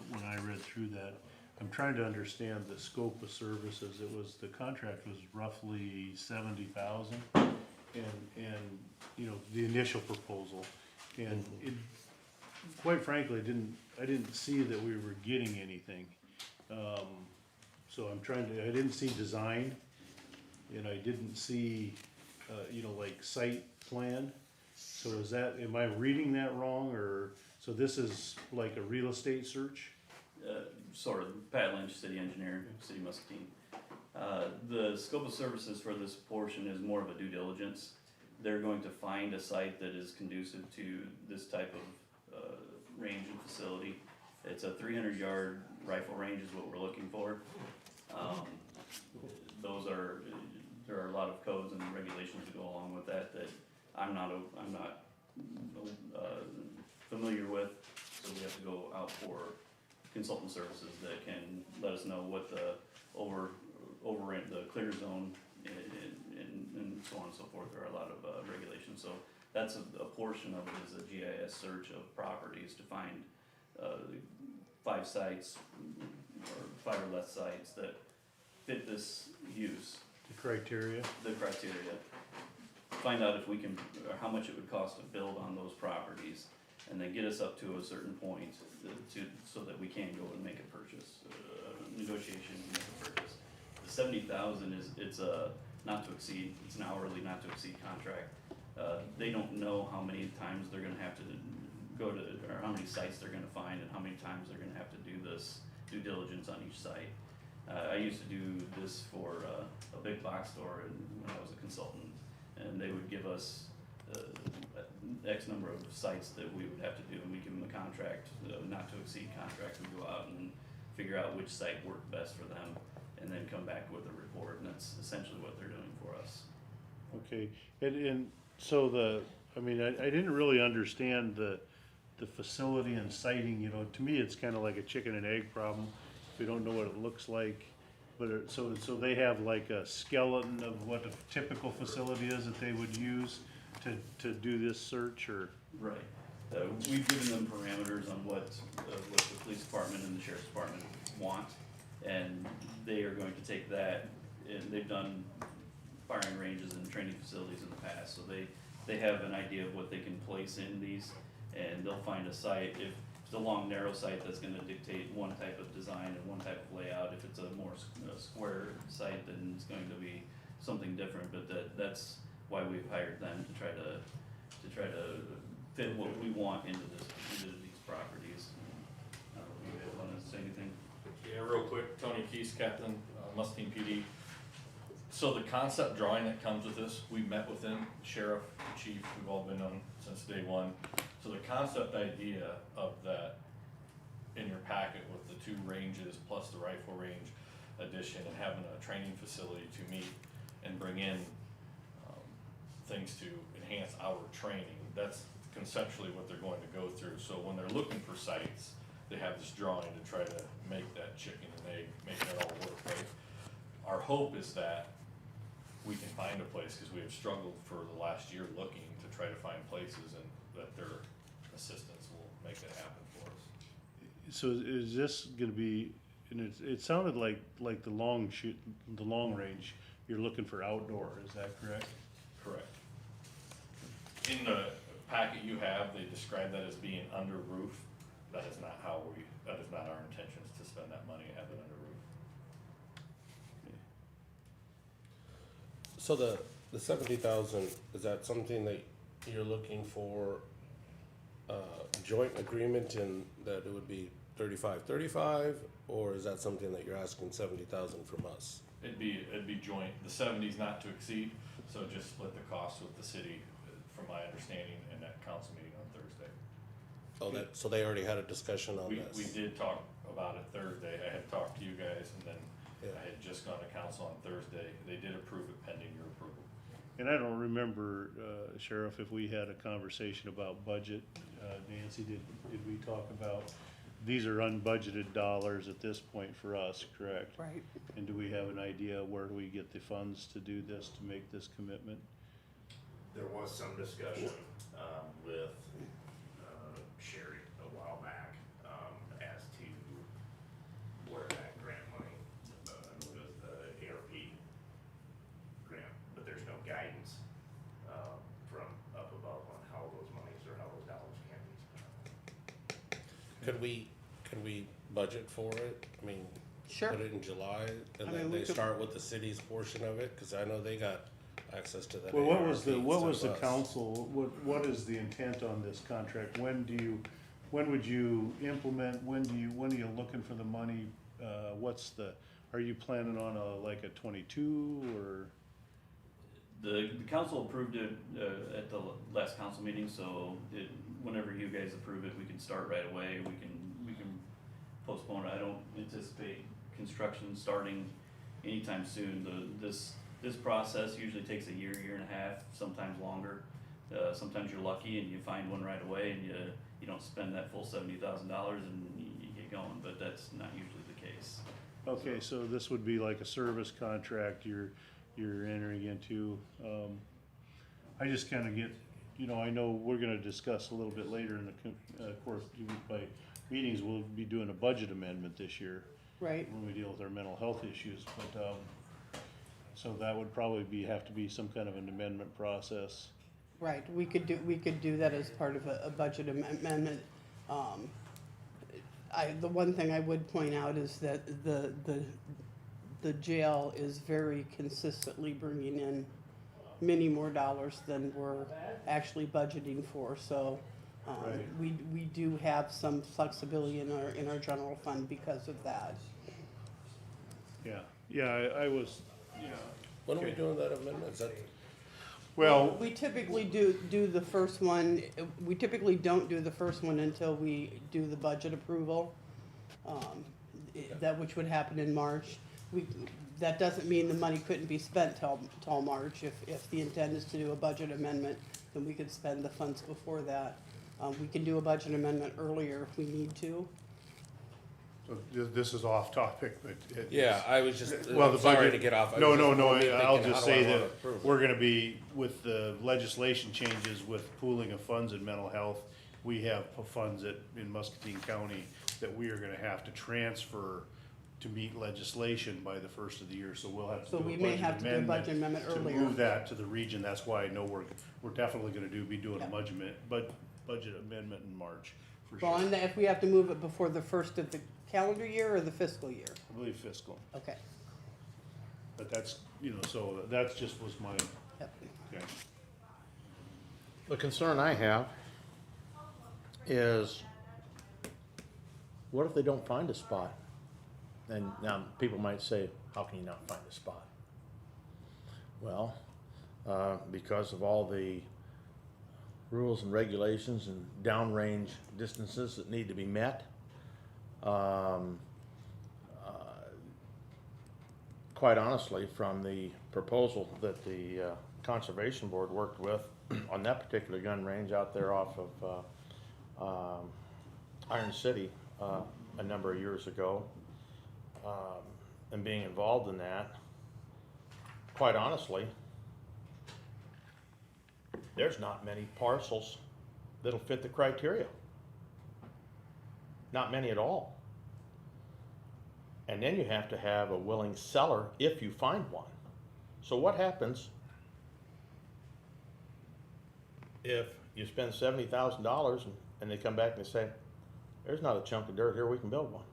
when I read through that, I'm trying to understand the scope of services. It was, the contract was roughly 70,000, and, you know, the initial proposal. And it, quite frankly, I didn't see that we were getting anything. So I didn't see design, and I didn't see, you know, like site plan. So is that, am I reading that wrong, or, so this is like a real estate search? Sort of. Pat Lynch, city engineer, city of Muscatine. The scope of services for this portion is more of a due diligence. They're going to find a site that is conducive to this type of range and facility. It's a 300-yard rifle range is what we're looking for. Those are, there are a lot of codes and regulations that go along with that I'm not familiar with, so we have to go out for consultant services that can let us know what the the clear zone and so on and so forth. There are a lot of regulations, so that's a portion of it is a GIS search of properties to find 5 sites or 5 or less sites that fit this use, The criteria? the criteria. Find out if we can, or how much it would cost to build on those properties, and then get us up to a certain point so that we can go and make a purchase, negotiation and make a purchase. The 70,000 it's a not to exceed, it's an hourly not to exceed contract. They don't know how many times they're gonna have to go to, or how many sites they're gonna find and how many times they're gonna have to do this due diligence on each site. I used to do this for a big box store when I was a consultant, and they would give us X number of sites that we would have to do, and we give them a contract, not to exceed contract, and go out and figure out which site worked best for them, and then come back with a report, and that's essentially what they're doing for us. Okay, and so I didn't really understand the facility and siting, you know, to me, it's kinda like a chicken and egg problem. We don't know what it looks like, but so they have like a skeleton of what a typical facility is that they would use to do this search, or? Right. We've given them parameters on what the police department and the sheriff's department want, and they are going to take that, and they've done firing ranges and training facilities in the past, so they have an idea of what they can place in these, and they'll find a site. If it's a long, narrow site, that's gonna dictate one type of design and one type of layout. If it's a more square site, then it's going to be something different, but that's why we've hired them to try to fit what we want into these properties. I don't know if you guys wanna say anything? Yeah, real quick, Tony Keys, Captain, Muscatine PD. So the concept drawing that comes with this, we met with him, sheriff, the chief, we've all been on since day one. So the concept idea of that in your packet with the 2 ranges plus the rifle range addition and having a training facility to meet and bring in things to enhance our training, that's conceptually what they're going to go through. So when they're looking for sites, they have this drawing to try to make that chicken and egg, make that all work, right? Our hope is that we can find a place, because we have struggled for the last year looking to try to find places, and that their assistance will make that happen for us. So is this gonna be, and it sounded like the long range, you're looking for outdoor, is that correct? Correct. In the packet you have, they describe that as being under roof. That is not that is not our intentions to spend that money and have it under roof. So the 70,000, is that something that you're looking for, joint agreement in that it would be 35-35, or is that something that you're asking 70,000 from us? It'd be joint. The 70's not to exceed, so just split the cost with the city, from my understanding, in that council meeting on Thursday. Oh, so they already had a discussion on We this? did talk about it Thursday. I had talked to you guys, and then Yeah. I had just gone to council on Thursday. They did approve it pending your approval. And I don't remember, Sheriff, if we had a conversation about budget. Nancy, did we talk about, these are unbudgeted dollars at this point for us, correct? Right. And do we have an idea where do we get the funds to do this, to make this commitment? There was some discussion, with, Sherry a while back, as to where that grant money, the ARP grant, but there's no guidance, from up above on how those monies or how those dollars can be spent. Can we budget for it? I mean, Sure. put it in July, and I then mean, we they could- start with the city's portion of it, cause I know they got access to that. Well, what was ARP the instead of us. council, what is the intent on this contract? When would you implement, when are you looking for the money? Are you planning on like a 22 or? The council approved it at the last council meeting, so whenever you guys approve it, we can start right away. We can postpone it. I don't anticipate construction starting anytime soon. This This process usually takes a year, year and a half, sometimes longer. Sometimes you're lucky and you find one right away and you don't spend that full $70,000 and you get going, but that's not usually the case. Okay, so this would be like a service contract you're entering into. I just kinda get, I know we're gonna discuss a little bit later in the, course, by meetings, we'll be doing a budget amendment this year Right, when we deal with our mental health issues, but, so that would probably have to be some kind of an amendment process. right, we could do that as part of a budget amendment. The one thing I would point out is that the jail is very consistently bringing in many more dollars than we're actually budgeting for, so, Right. we do have some flexibility in our general fund because of that. Yeah, I was, When are we doing that amendment? Is that, well, We typically do the first one, we typically don't do the first one until we do the budget approval. That which would happen in March. That doesn't mean the money couldn't be spent till March. If the intent is to do a budget amendment, then we could spend the funds before that. We can do a budget amendment earlier if we need to. so this is off topic, but. yeah, I was just, Well, the I'm sorry budget- to get off. I No, was no, just no, thinking, I'll how just do I say wanna that approve it? we're gonna be, with the legislation changes with pooling of funds in mental health, we have funds in Muscatine County that we are gonna have to transfer to meet legislation by the first of the year, so we'll have to do So a we may budget have to do a amendment budget amendment to earlier. move that to the region. That's why I know we're definitely gonna be doing a Yeah. budget amendment in March, for Well, sure. and if we have to move it before the first of the calendar year or the fiscal year? I believe fiscal, Okay, but that's, so that's just was my, yep. okay. The concern I have is, what if they don't find a spot? And now people might say, how can you not find a spot? Well, because of all the rules and regulations and downrange distances that need to be met. Quite honestly, from the proposal that the Conservation Board worked with on that particular gun range out there off of Iron City a number of years ago, and being involved in that, quite honestly, there's not many parcels that'll fit the criteria. Not many at all. And then you have to have a willing seller if you find one. So what happens if you spend $70,000 and they come back and they say, there's not a chunk of dirt here, we can build one?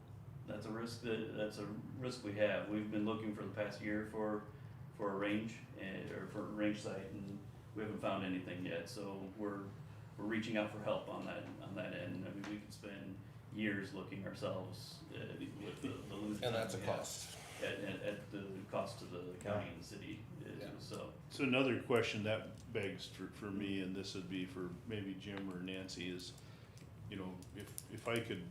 That's a risk we have. We've been looking for the past year for a range or for a range site, and we haven't found anything yet. So we're reaching out for help on that end. I mean, we could spend years looking ourselves with the limited And time that's a we have cost. at the cost to the county and the city. Yeah. So another question that begs for me, and this would be for maybe Jim or Nancy, is, if I could,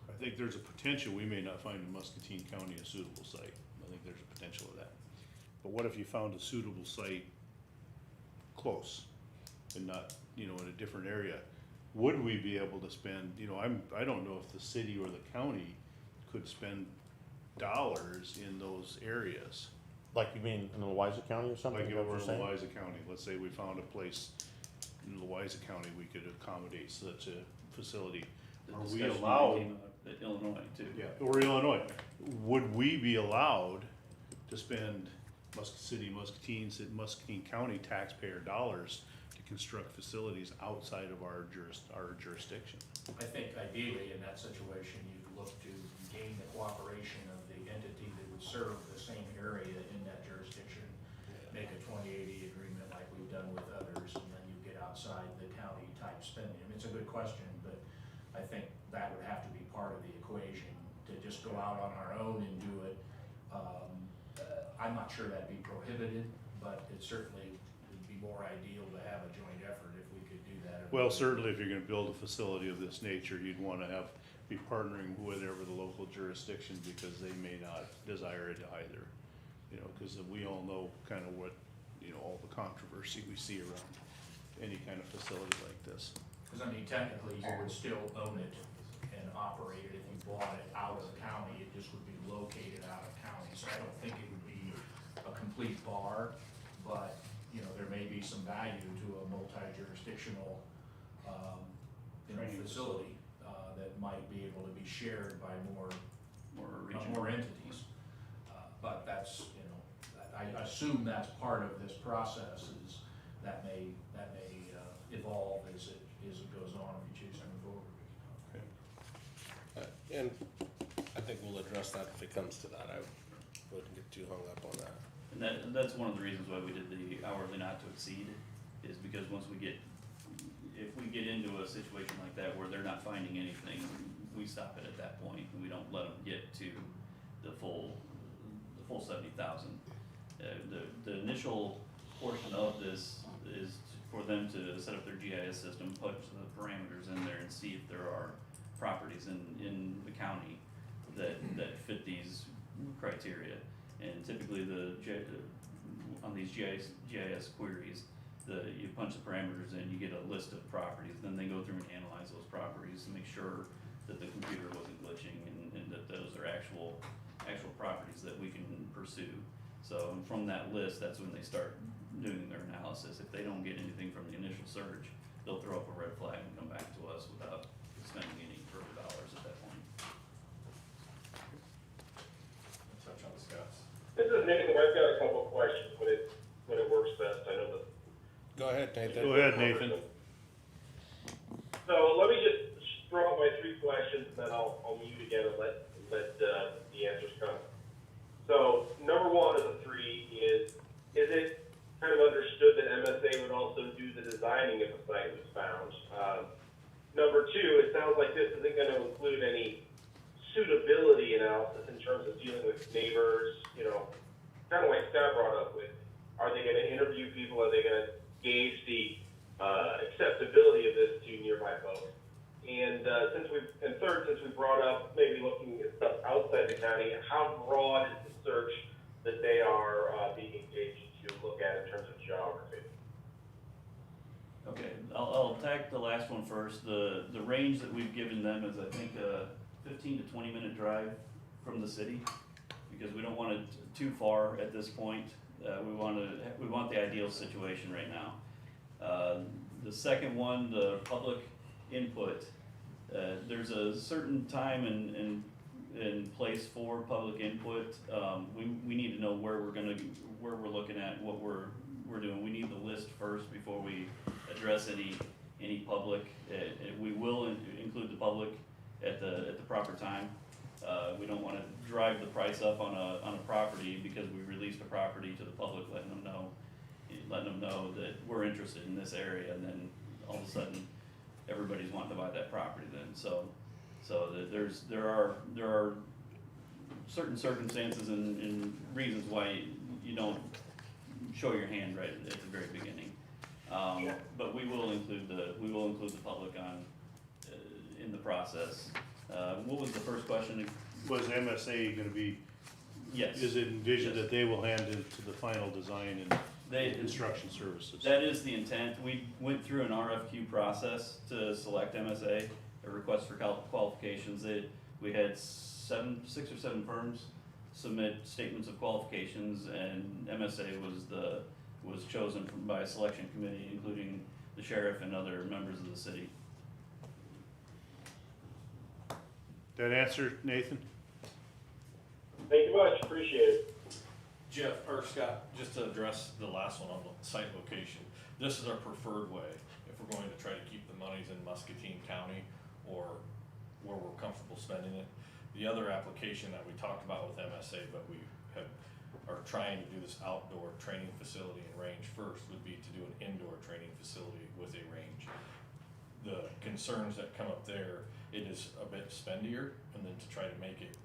I think there's a potential we may not find in Muscatine County a suitable site. I think there's a potential of that. But what if you found a suitable site close and not, in a different area? Would we be able to spend, I don't know if the city or the county could spend dollars in those areas. Like you mean in Louisa County or something? Like is that over what in you're saying? Louisa County, let's say we found a place in Louisa County, we could accommodate such a facility. The Are we discussion allowed? came up at Illinois too. Yeah, or Illinois, would we be allowed to spend Muscatine County taxpayer dollars to construct facilities outside of our jurisdiction? I think ideally in that situation, you'd look to gain the cooperation of the entity that would serve the same area in that jurisdiction, make a 2080 agreement like we've done with others, and then you get outside the county type spending. I mean, it's a good question, but I think that would have to be part of the equation. To just go out on our own and do it, I'm not sure that'd be prohibited, but it certainly would be more ideal to have a joint effort if we could do that. Well, certainly if you're gonna build a facility of this nature, you'd wanna be partnering with whatever the local jurisdiction, because they may not desire it either. You know, cause we all know kind of what, you know, all the controversy we see around any kind of facility like this. Cause I mean, technically, you would still own it and operate it if you bought it out of the county, it just would be located out of county, so I don't think it would be a complete bar, but, you know, there may be some value to a multi-jurisdictional, you know, Training facility, that might be able to be shared by more entities. But that's, you know, I assume that's part of this process is that may evolve as it goes on if you choose to move forward. And I think we'll address that if it comes to that. I wouldn't get too hung up on that. And that's one of the reasons why we did the hourly not to exceed, is because if we get into a situation like that where they're not finding anything, we stop it at that point, and we don't let them get to the full 70,000. The initial portion of this is for them to set up their GIS system, punch the parameters in there and see if there are properties in the county that fit these criteria. And typically on these GIS queries, you punch the parameters in, you get a list of properties, then they go through and analyze those properties to make sure that the computer wasn't glitching and that those are actual properties that we can pursue. So from that list, that's when they start doing their analysis. If they don't get anything from the initial search, they'll throw up a red flag and come back to us without spending any further dollars at that point. Touch on Scott's. This is Nathan. I've got a couple of questions when it works best. I know that. Go ahead, Nathan. Go ahead, Nathan. So let me just throw out my 3 questions, and then I'll mute again and let the answers come. So number 1 of the 3 is it kind of understood that MSA would also do the designing if a site was found? Number 2, it sounds like this isn't going to include any suitability analysis in terms of dealing with neighbors, you know, kind of like Scott brought up with, are they going to interview people? Are they going to gauge the acceptability of this to nearby folks? And third, since we brought up maybe looking at stuff outside the county, how broad is the search that they are being engaged to look at in terms of geography? Okay, I'll attack the last one first. The range that we've given them is, I think, a 15 to 20 minute drive from the city, because we don't want it too far at this point. We want the ideal situation right now. The second one, the public input, there's a certain time and place for public input. We need to know where we're looking at, what we're doing. We need the list first before we address any public. We will include the public at the proper time. We don't want to drive the price up on a property because we released a property to the public, letting them know that we're interested in this area, and then all of a sudden everybody's wanting to buy that property then. So there are certain circumstances and reasons why you don't show your hand right at the very beginning. But we will include the public in the process. What was the first question? Was MSA gonna be, Yes. is it envisioned that they will hand it to the final design and construction services? That is the intent. We went through an RFQ process to select MSA, a request for qualifications. We had 6 or 7 firms submit statements of qualifications, and MSA was chosen by a selection committee, including the sheriff and other members of the city. That answer, Nathan? Thank you much. Appreciate it. Jeff, or Scott, just to address the last one on the site location, this is our preferred way if we're going to try to keep the monies in Muscatine County or where we're comfortable spending it. The other application that we talked about with MSA, but we are trying to do this outdoor training facility and range first, would be to do an indoor training facility with a range. The concerns that come up there, it is a bit spendier, and then to try to make it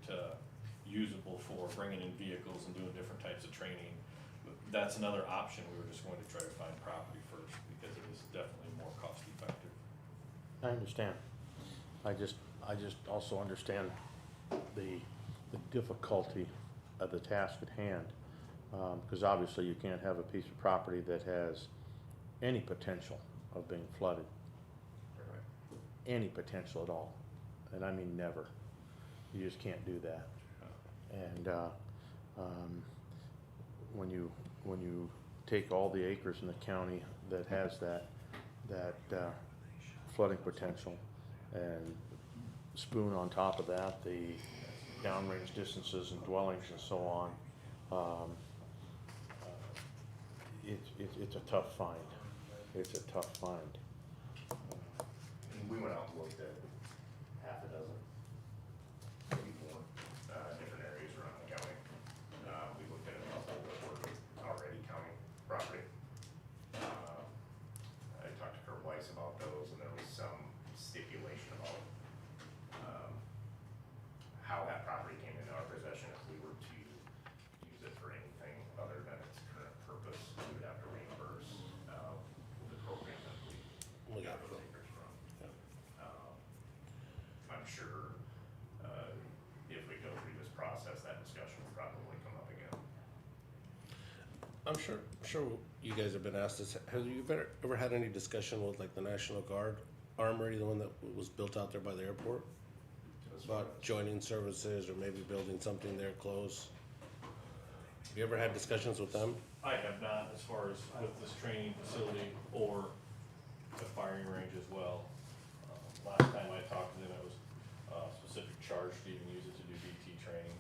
usable for bringing in vehicles and doing different types of training. That's another option. We were just going to try to find property first because it is definitely more cost effective. I understand. I just also understand the difficulty of the task at hand. Because obviously you can't have a piece of property that has any potential of being flooded. Any potential at all, and I mean never. You just can't do that. And when you take all the acres in the county that has that flooding potential, and spoon on top of that the downrange distances and dwellings and so on, it's a tough find. It's a tough find. We went out and looked at half a dozen, maybe more, different areas around the county. We looked at a couple that were already county property. I talked to Kurt Weiss about those, and there was some stipulation about, how that property came into our possession. If we were to use it for anything other than its current purpose, we would have to reimburse, the program that we got those acres from. I'm sure, if we go through this process, that discussion will probably come up again. I'm sure you guys have been asked this. Have you ever had any discussion with like the National Guard Armory, the one that was built out there by the airport? About joining services or maybe building something there close? Have you ever had discussions with them? I have not, as far as with this training facility or the firing range as well. Last time I talked to them, it was a specific charge to even use it to do BT training,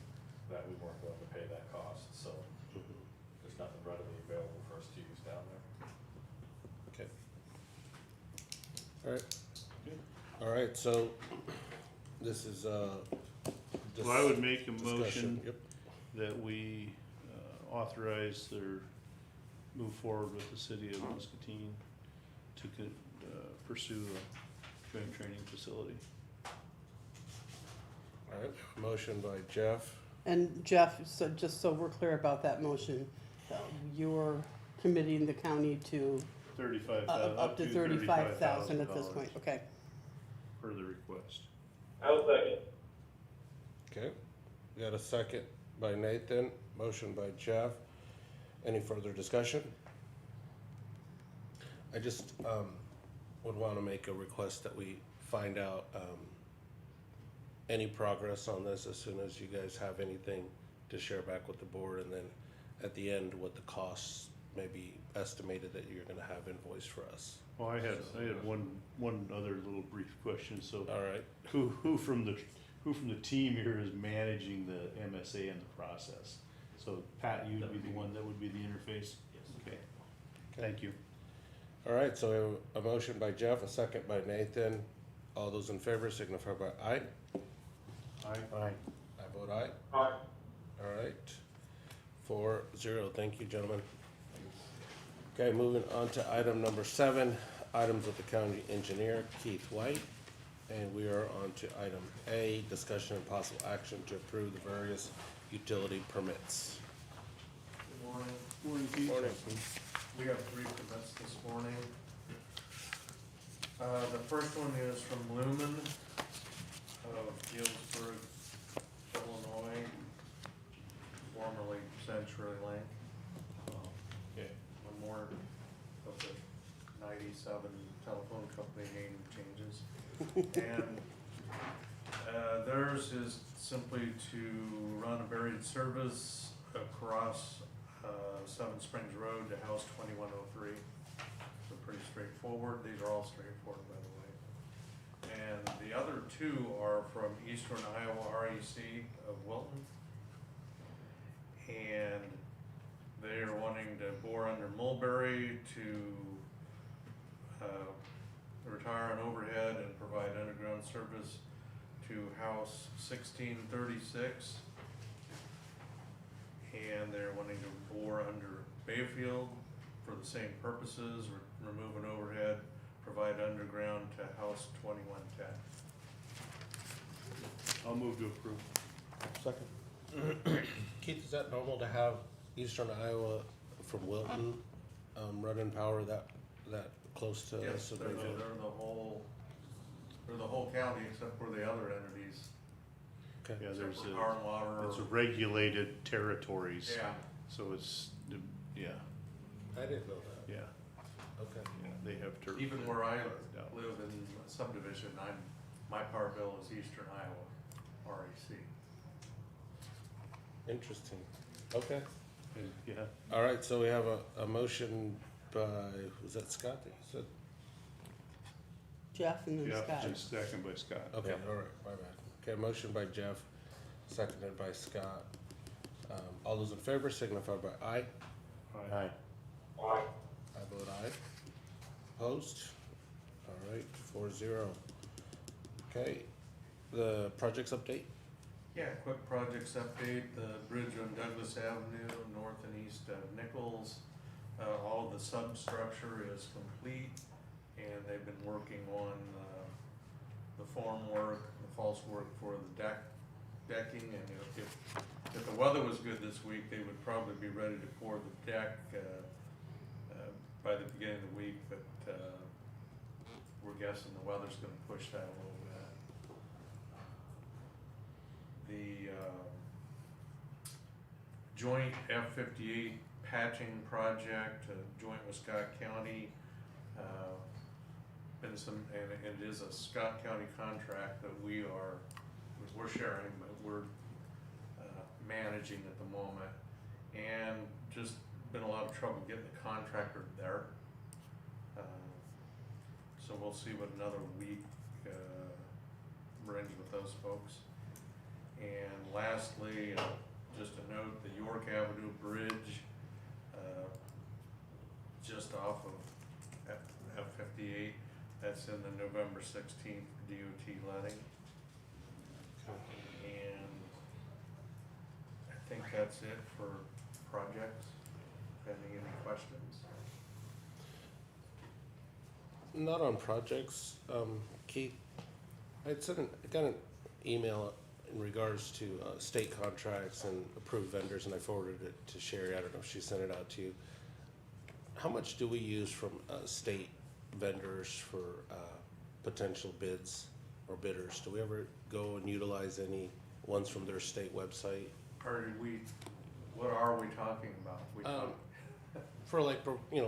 that we weren't going to pay that cost, so there's nothing readily available for us to use down there. Okay. All right. All right, so this is, Well, I would make a motion Yep. that we authorize or move forward with the city of Muscatine to pursue a joint training facility. All right, motion by Jeff. And Jeff, so just so we're clear about that motion, you're committing the county to up to $35,000 at this point, okay? Per the request. I'll second. Okay, we got a second by Nathan, motion by Jeff. Any further discussion? I just would want to make a request that we find out any progress on this as soon as you guys have anything to share back with the board, and then at the end, what the costs may be estimated that you're gonna have invoiced for us. Well, I had one other little brief question, so. All right, Who from the team here is managing the MSA and the process? So Pat, you'd be the one that would be the interface? Okay, thank you. all right, so we have a motion by Jeff, a second by Nathan. All those in favor signify by aye. Aye. I vote aye. Aye. All right, 4-0, thank you, gentlemen. Okay, moving on to item number 7, items of the county engineer, Keith White. And we are on to item A, discussion and possible action to approve the various utility permits. Good morning. Morning, Keith. Morning. We have 3 permits this morning. The first one is from Lumen of Galesburg, Illinois, formerly Century Link. Okay. One more of the 97 telephone company name changes. And theirs is simply to run a buried service across 7 Springs Road to House 2103. So pretty straightforward. These are all straightforward, by the way. And the other 2 are from Eastern Iowa REC of Wilton. And they are wanting to bore under Mulberry to retire an overhead and provide underground service to House 1636. And they're wanting to bore under Bayfield for the same purposes, remove an overhead, provide underground to House 2110. I'll move to approve. Second. Keith, is that normal to have Eastern Iowa from Wilton running power that close to Yes, us? they're the whole county except for the other entities. Okay. Yeah, Except there's for Power and Water. it's a regulated territories. Yeah, So it's, yeah, I didn't know that. yeah, Okay. yeah, they have turf. Even where I carved out. live in a subdivision, my power bill is Eastern Iowa, REC. Interesting. Okay. And, yeah, All right, so we have a motion by, was that Scott that you said? Jeff and then yeah, Scott. just second by Scott. Okay, all right, my bad. Okay, motion by Jeff, seconded by Scott. All those in favor signify by aye. Aye. I vote aye. Opposed? All right, 4-0. Okay, the projects update? Yeah, quick projects update, the bridge on Douglas Avenue, north and east of Nichols. All of the substructure is complete, and they've been working on the form work, the false work for the decking, and if the weather was good this week, they would probably be ready to pour the deck by the beginning of the week, but we're guessing the weather's gonna push that a little bit. The joint F-58 patching project, joint with Scott County, been some, and it is a Scott County contract that we're sharing, but we're managing at the moment, and just been a lot of trouble getting the contractor there. So we'll see what another week brings with those folks. And lastly, just a note, the York Avenue Bridge, just off of F-58, that's in the November 16th DOT letting. And I think that's it for projects. Any questions? Not on projects. Keith, I got an email in regards to state contracts and approved vendors, and I forwarded it to Sherry. I don't know if she sent it out to you. How much do we use from state vendors for potential bids or bidders? Do we ever go and utilize any ones from their state website? What are we talking about? For like,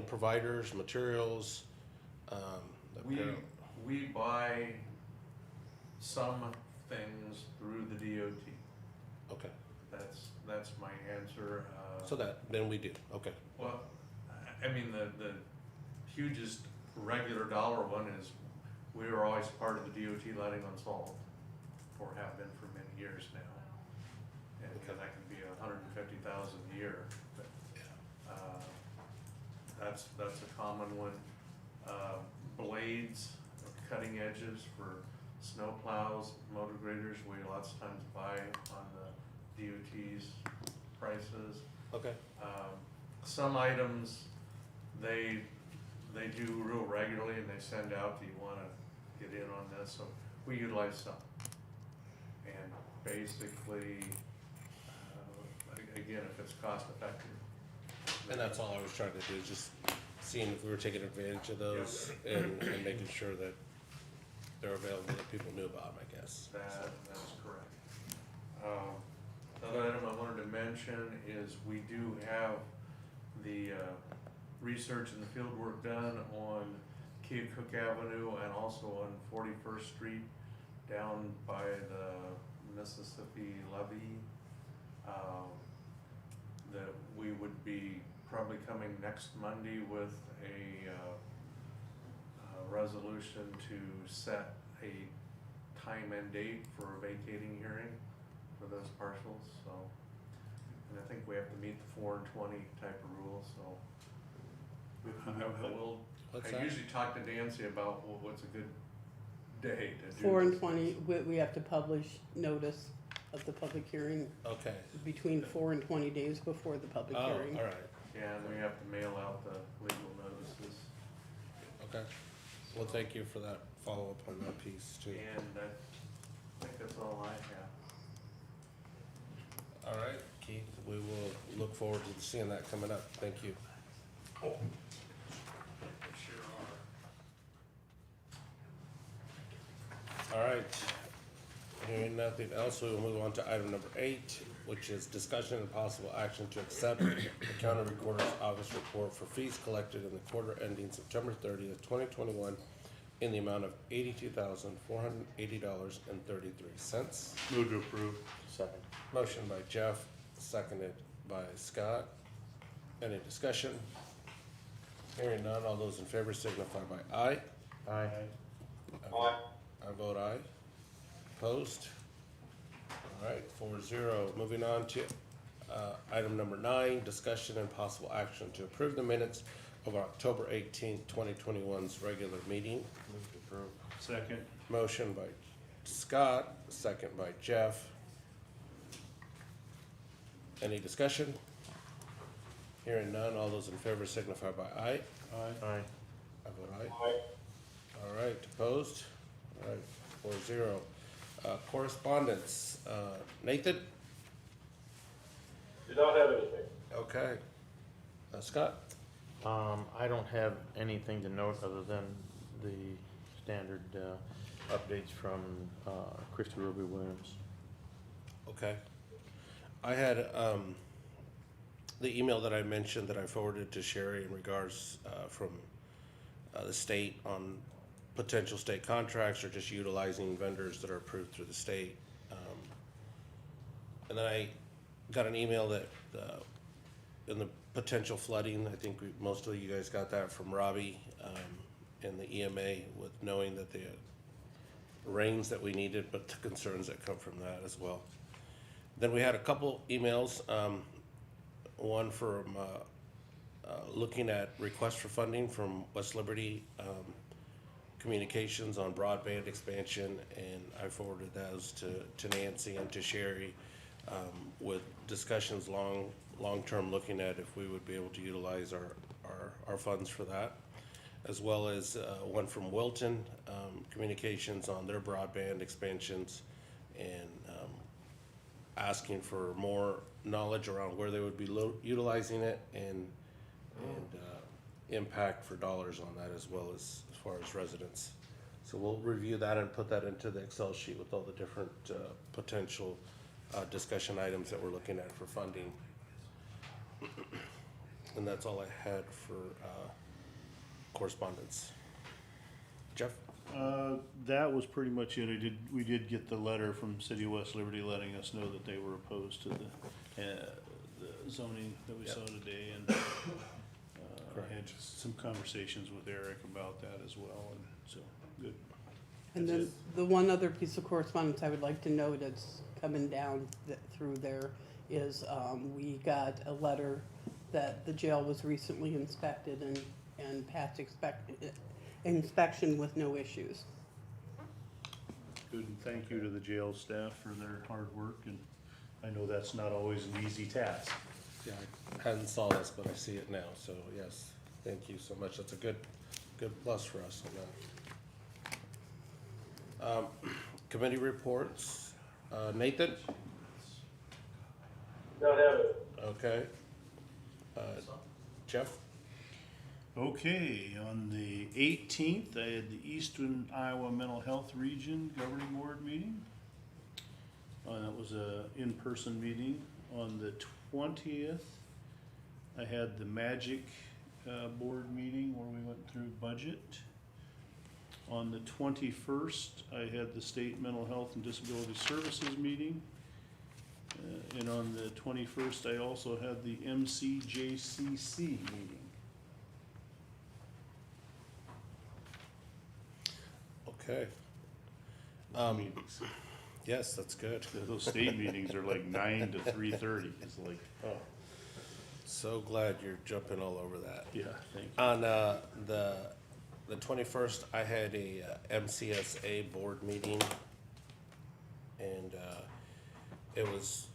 providers, materials, We buy some things through the DOT. Okay, That's my answer. so then we do, okay. Well, I mean, the hugest regular dollar one is, we are always part of the DOT letting unsolved, or have been for many years now. And that can be $150,000 a year, but, that's a common one. Blades, cutting edges for snow plows, motor graders, we lots of times buy on the DOT's prices. Okay. Some items, they do real regularly, and they send out, do you wanna get in on this? So we utilize some. And basically, again, if it's cost effective. And that's all I was trying to do, just seeing if we were taking advantage of those and making sure that they're available, that people knew about them, I guess. That's correct. Another item I wanted to mention is we do have the research and the field work done on Cape Cook Avenue and also on 41st Street down by the Mississippi levee. That we would be probably coming next Monday with a resolution to set a time and date for a vacating hearing for those parcels, so. And I think we have to meet the 4 and 20 type of rule, so. I usually talk to Nancy about what's a good day to do 4 and this. 20, we have to publish notice of the public hearing Okay. between 4 and 20 days before the public Oh, hearing. all right, Yeah, and we have to mail out the legal notices. okay. Well, thank you for that follow-up on that piece too. And I think that's all I have. All right, Keith, we will look forward to seeing that coming up. Thank you. All right, hearing nothing else, we will move on to item number 8, which is discussion and possible action to accept the county recorder's office report for fees collected in the quarter ending September 30th, 2021 in the amount of $82,480.33. Move to approve. Second. Motion by Jeff, seconded by Scott. Any discussion? Hearing none, all those in favor signify by aye. Aye. Aye. I vote aye. Opposed? All right, 4-0. Moving on to item number 9, discussion and possible action to approve the minutes of October 18th, 2021's regular meeting. Move to approve. Second. Motion by Scott, second by Jeff. Any discussion? Hearing none, all those in favor signify by aye. Aye. Aye. I vote aye. Aye. All right, opposed? All right, 4-0. Correspondence, Nathan? Do not have anything. Okay. Scott? I don't have anything to note other than the standard updates from Christy Ruby Williams. Okay. I had, the email that I mentioned that I forwarded to Sherry in regards, from, the state on potential state contracts or just utilizing vendors that are approved through the state. And then I got an email that, in the potential flooding, I think most of you guys got that from Robbie, and the EMA with knowing that the rains that we needed, but the concerns that come from that as well. Then we had a couple emails, one from, looking at requests for funding from West Liberty, Communications on broadband expansion, and I forwarded those to Nancy and to Sherry, with discussions long-term looking at if we would be able to utilize our funds for that, as well as one from Wilton Communications on their broadband expansions, and asking for more knowledge around where they would be utilizing it, and impact for dollars on that, as well as far as residents. So we'll review that and put that into the Excel sheet with all the different potential discussion items that we're looking at for funding. And that's all I had for correspondence. Jeff? That was pretty much it. We did get the letter from City of West Liberty letting us know that they were opposed to the zoning that we Yep. saw today, and Correct. had some conversations with Eric about that as well, and so, good. And then the one other piece of correspondence I would like to note that's coming down through there is, we got a letter that the jail was recently inspected and passed inspection with no issues. Good, and thank you to the jail staff for their hard work, and I know that's not always an easy task. Yeah, I hadn't saw this, but I see it now, so yes, thank you so much. That's a good plus for us on that. Committee reports, Nathan? Not have it. Okay. Jeff? Okay, on the 18th, I had the Eastern Iowa Mental Health Region Governing Board meeting. That was a in-person meeting. On the 20th, I had the Magic Board meeting where we went through budget. On the 21st, I had the State Mental Health and Disability Services meeting. And on the 21st, I also had the MCJCC meeting. Okay. Meetings. Yes, that's good. Those state meetings are like 9 to 3:30. It's like, oh, So glad you're jumping all over that. yeah, thank you. On the 21st, I had a MCSA board meeting, and it was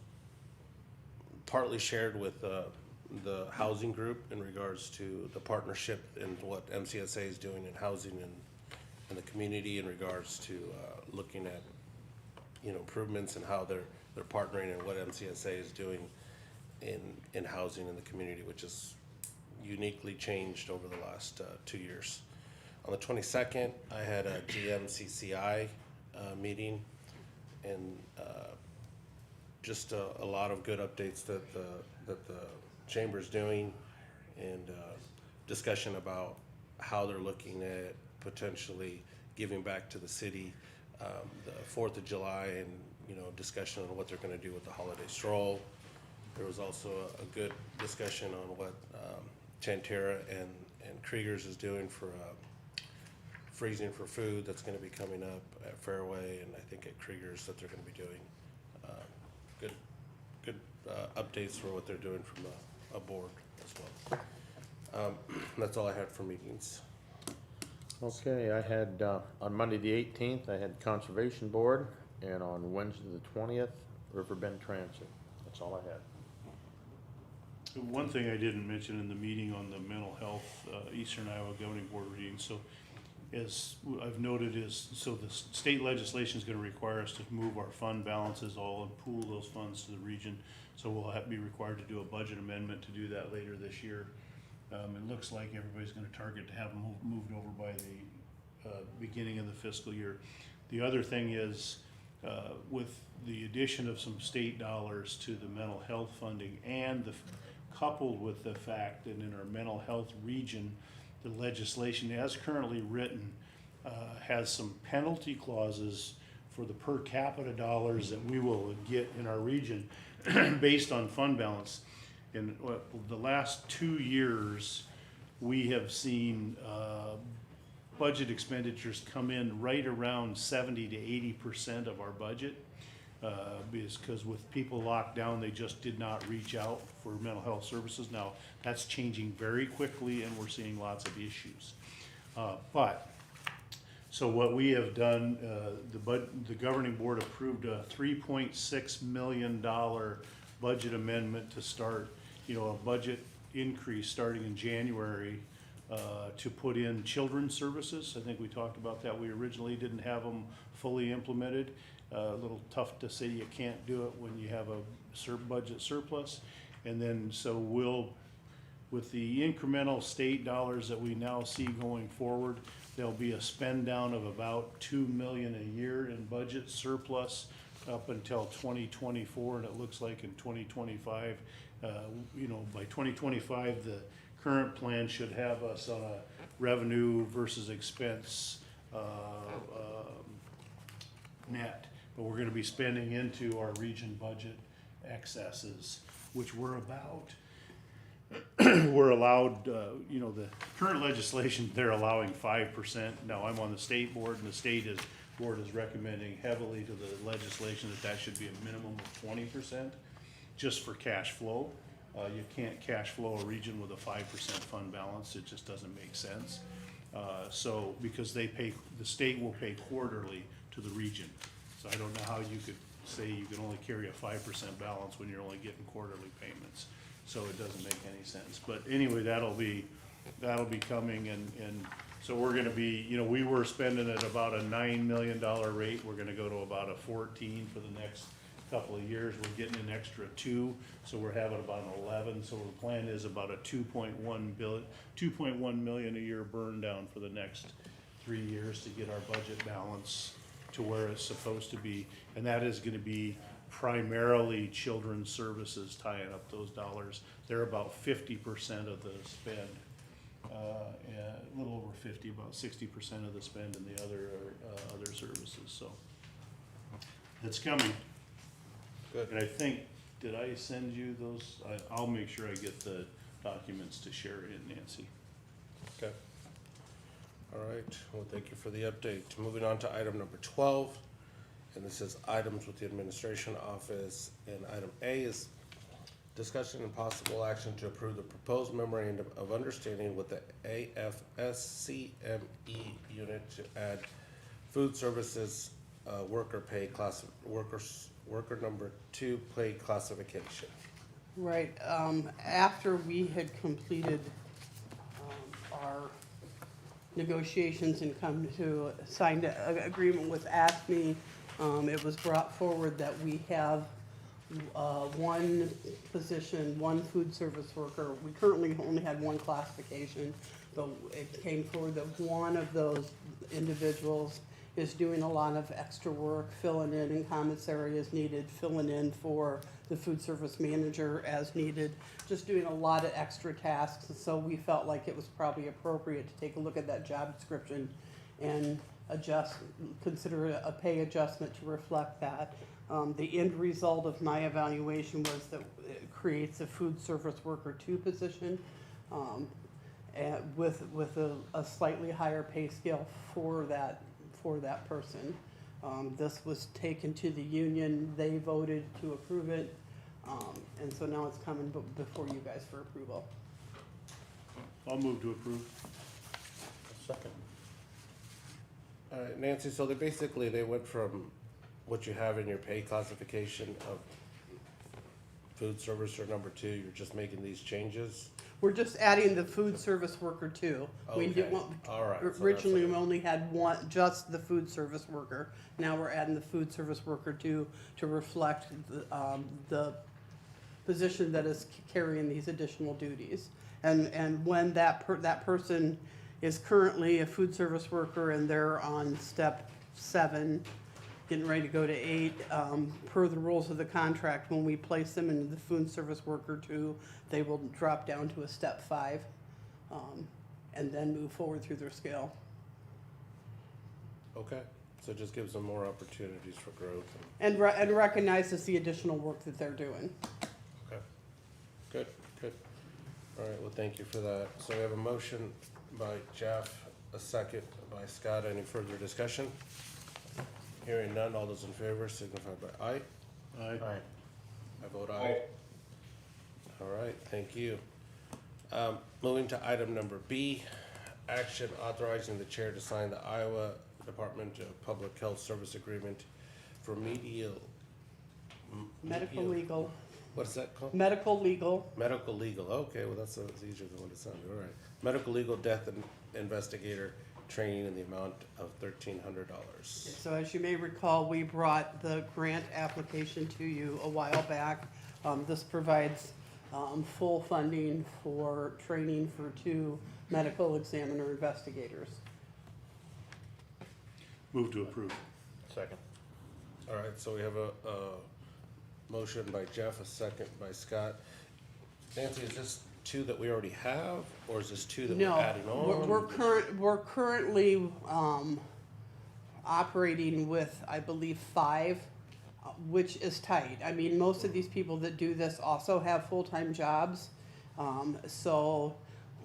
partly shared with the housing group in regards to the partnership and what MCSA is doing in housing and in the community in regards to looking at, improvements and how they're partnering and what MCSA is doing in housing in the community, which has uniquely changed over the last 2 years. On the 22nd, I had a GMCCI meeting, and just a lot of good updates that the chamber's doing, and discussion about how they're looking at potentially giving back to the city, the 4th of July, and, you know, discussion on what they're gonna do with the holiday stroll. There was also a good discussion on what Chantera and Krieger's is doing for freezing for food that's gonna be coming up at Fairway, and I think at Krieger's that they're gonna be doing good updates for what they're doing from a board as well. That's all I had for meetings. Okay, I had, on Monday the 18th, I had Conservation Board, and on Wednesday the 20th, Riverbend Transit. That's all I had. One thing I didn't mention in the meeting on the mental health, Eastern Iowa Governing Board meeting, so as I've noted is, so the state legislation is gonna require us to move our fund balances all and pool those funds to the region. So we'll be required to do a budget amendment to do that later this year. It looks like everybody's gonna target to have them moved over by the beginning of the fiscal year. The other thing is, with the addition of some state dollars to the mental health funding, and coupled with the fact that in our mental health region, the legislation as currently written has some penalty clauses for the per capita dollars that we will get in our region based on fund balance. In the last 2 years, we have seen budget expenditures come in right around 70 to 80% of our budget. Because with people locked down, they just did not reach out for mental health services. Now, that's changing very quickly, and we're seeing lots of issues. So what we have done, the governing board approved a $3.6 million budget amendment to start, you know, a budget increase starting in January to put in children's services. I think we talked about that. We originally didn't have them fully implemented. A little tough to say you can't do it when you have a budget surplus. And then, so with the incremental state dollars that we now see going forward, there'll be a spend down of about $2 million a year in budget surplus up until 2024, and it looks like in 2025, you know, by 2025, the current plan should have us on a revenue versus expense net. But we're gonna be spending into our region budget excesses, which we're about, we're allowed, you know, the current legislation, they're allowing 5%. Now, I'm on the state board, and the state board is recommending heavily to the legislation that should be a minimum of 20%, just for cash flow. You can't cash flow a region with a 5% fund balance, it just doesn't make sense. So, because the state will pay quarterly to the region. So I don't know how you could say you can only carry a 5% balance when you're only getting quarterly payments. So it doesn't make any sense. But anyway, that'll be coming, and so we're gonna be, you know, we were spending at about a $9 million rate. We're gonna go to about a 14 for the next couple of years. We're getting an extra 2, so we're having about an 11. So the plan is about a 2.1 million a year burn down for the next 3 years to get our budget balance to where it's supposed to be, and that is gonna be primarily children's services tying up those dollars. They're about 50% of the spend, a little over 50, about 60% of the spend in the other services, so. It's coming. Good. And I think, did I send you those? I'll make sure I get the documents to Sherry and Nancy. Okay. All right, well, thank you for the update. Moving on to item number 12, and this is items with the administration office, and item A is discussion and possible action to approve the proposed memorandum of understanding with the AFSCME unit to add food services worker number 2 pay classification. Right, after we had completed our negotiations and come to signed an agreement with AFSCME, it was brought forward that we have one position, one food service worker. We currently only had one classification, but it came forward that one of those individuals is doing a lot of extra work, filling in commissary as needed, filling in for the food service manager as needed, just doing a lot of extra tasks. So we felt like it was probably appropriate to take a look at that job description and consider a pay adjustment to reflect that. The end result of my evaluation was that it creates a food service worker 2 position, with a slightly higher pay scale for that person. This was taken to the union, they voted to approve it, and so now it's coming before you guys for approval. I'll move to approve. Second. All right, Nancy, so they went from what you have in your pay classification of food service or number 2, you're just making these changes? We're just adding the food service worker 2. We Okay. didn't want, All right, so that's originally okay. we only had one, just the food service worker. Now we're adding the food service worker 2 to reflect the position that is carrying these additional duties. And when that person is currently a food service worker and they're on step 7, getting ready to go to 8, per the rules of the contract, when we place them into the food service worker 2, they will drop down to a step 5, and then move forward through their scale. Okay, so it just gives them more opportunities for growth. And recognizes the additional work that they're doing. Okay, good. All right, well, thank you for that. So we have a motion by Jeff, a second by Scott. Any further discussion? Hearing none, all those in favor signify by aye. Aye. Aye. I vote aye. All right, thank you. Moving to item number B, action authorizing the chair to sign the Iowa Department of Public Health Service Agreement for Medical legal. What's that called? Medical legal. Medical legal, okay, well, that's easier than what it sounded, all right. Medical legal death investigator training in the amount of $1,300. So as you may recall, we brought the grant application to you a while back. This provides full funding for training for 2 medical examiner investigators. Move to approve. Second. All right, so we have a motion by Jeff, a second by Scott. Nancy, is this 2 that we already have, or is this 2 that we're adding on? We're currently operating with, I believe, 5, which is tight. I mean, most of these people that do this also have full-time jobs, so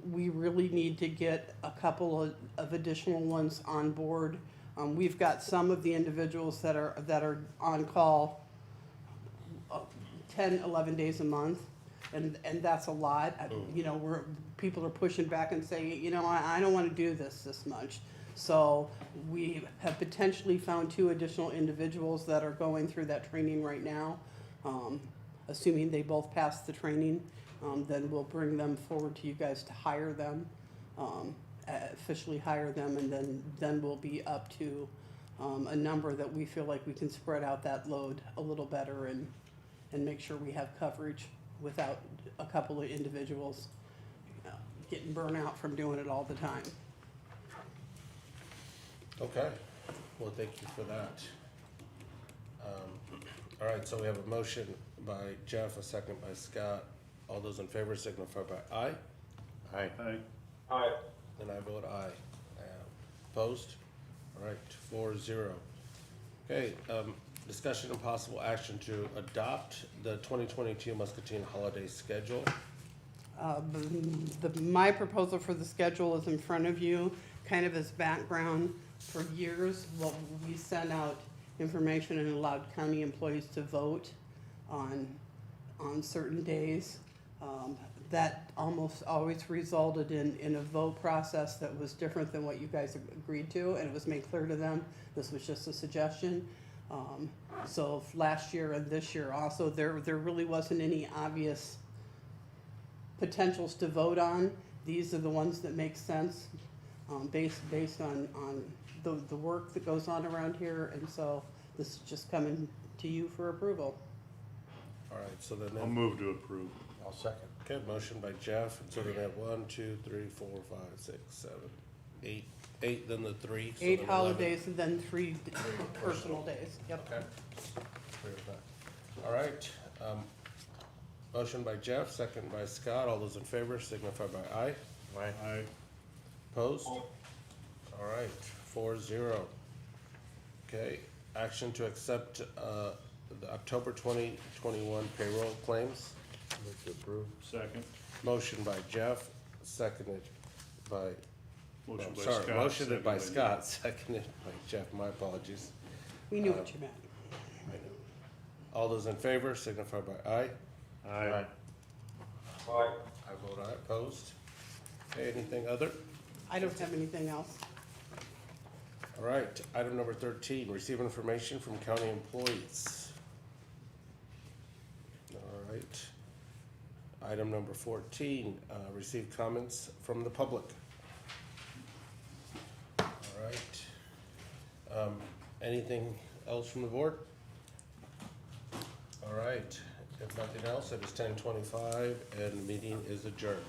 we really need to get a couple of additional ones on board. We've got some of the individuals that are on call 10, 11 days a month. And that's a lot. You know, people are pushing back and saying, you know, I don't want to do this much. So we have potentially found 2 additional individuals that are going through that training right now. Assuming they both pass the training, then we'll bring them forward to you guys to hire them, officially hire them, and then we'll be up to a number that we feel like we can spread out that load a little better and make sure we have coverage without a couple of individuals getting burnt out from doing it all the time. Okay, well, thank you for that. All right, so we have a motion by Jeff, a second by Scott. All those in favor signify by aye. Aye. Aye. Aye. And I vote aye. Opposed? All right, 4-0. Okay, discussion and possible action to adopt the 2022 Muscatine holiday schedule. My proposal for the schedule is in front of you, kind of as background. For years, we sent out information and allowed county employees to vote on certain days. That almost always resulted in a vote process that was different than what you guys agreed to, and it was made clear to them this was just a suggestion. So last year and this year also, there really wasn't any obvious potentials to vote on. These are the ones that make sense, based on the work that goes on around here, and so this is just coming to you for approval. All right, so then. I'll move to approve. I'll second. Okay, motion by Jeff, and so then we have 1, 2, 3, 4, 5, 6, 7, eight, then the three. so 8 then 11. holidays and then 3 personal days, yep. Okay. Agree with that. All right, motion by Jeff, second by Scott. All those in favor signify by aye. Right? I, Opposed? All right, 4-0. Okay, action to accept, the October 2021 payroll claims. Move to approve. second, Motion by Jeff, seconded by, motion by sorry, Scott. motioned by second Scott, seconded by Jeff. My apologies. We knew what you meant. I know. All those in favor signify by aye. I, Aye. I vote aye. Opposed? Okay, anything other? I don't have anything else. All right, item number 13, receive information from county employees. All right. Item number 14, receive comments from the public. All right. Anything else from the board? All right, if nothing else, it is 10:25 and the meeting is adjourned.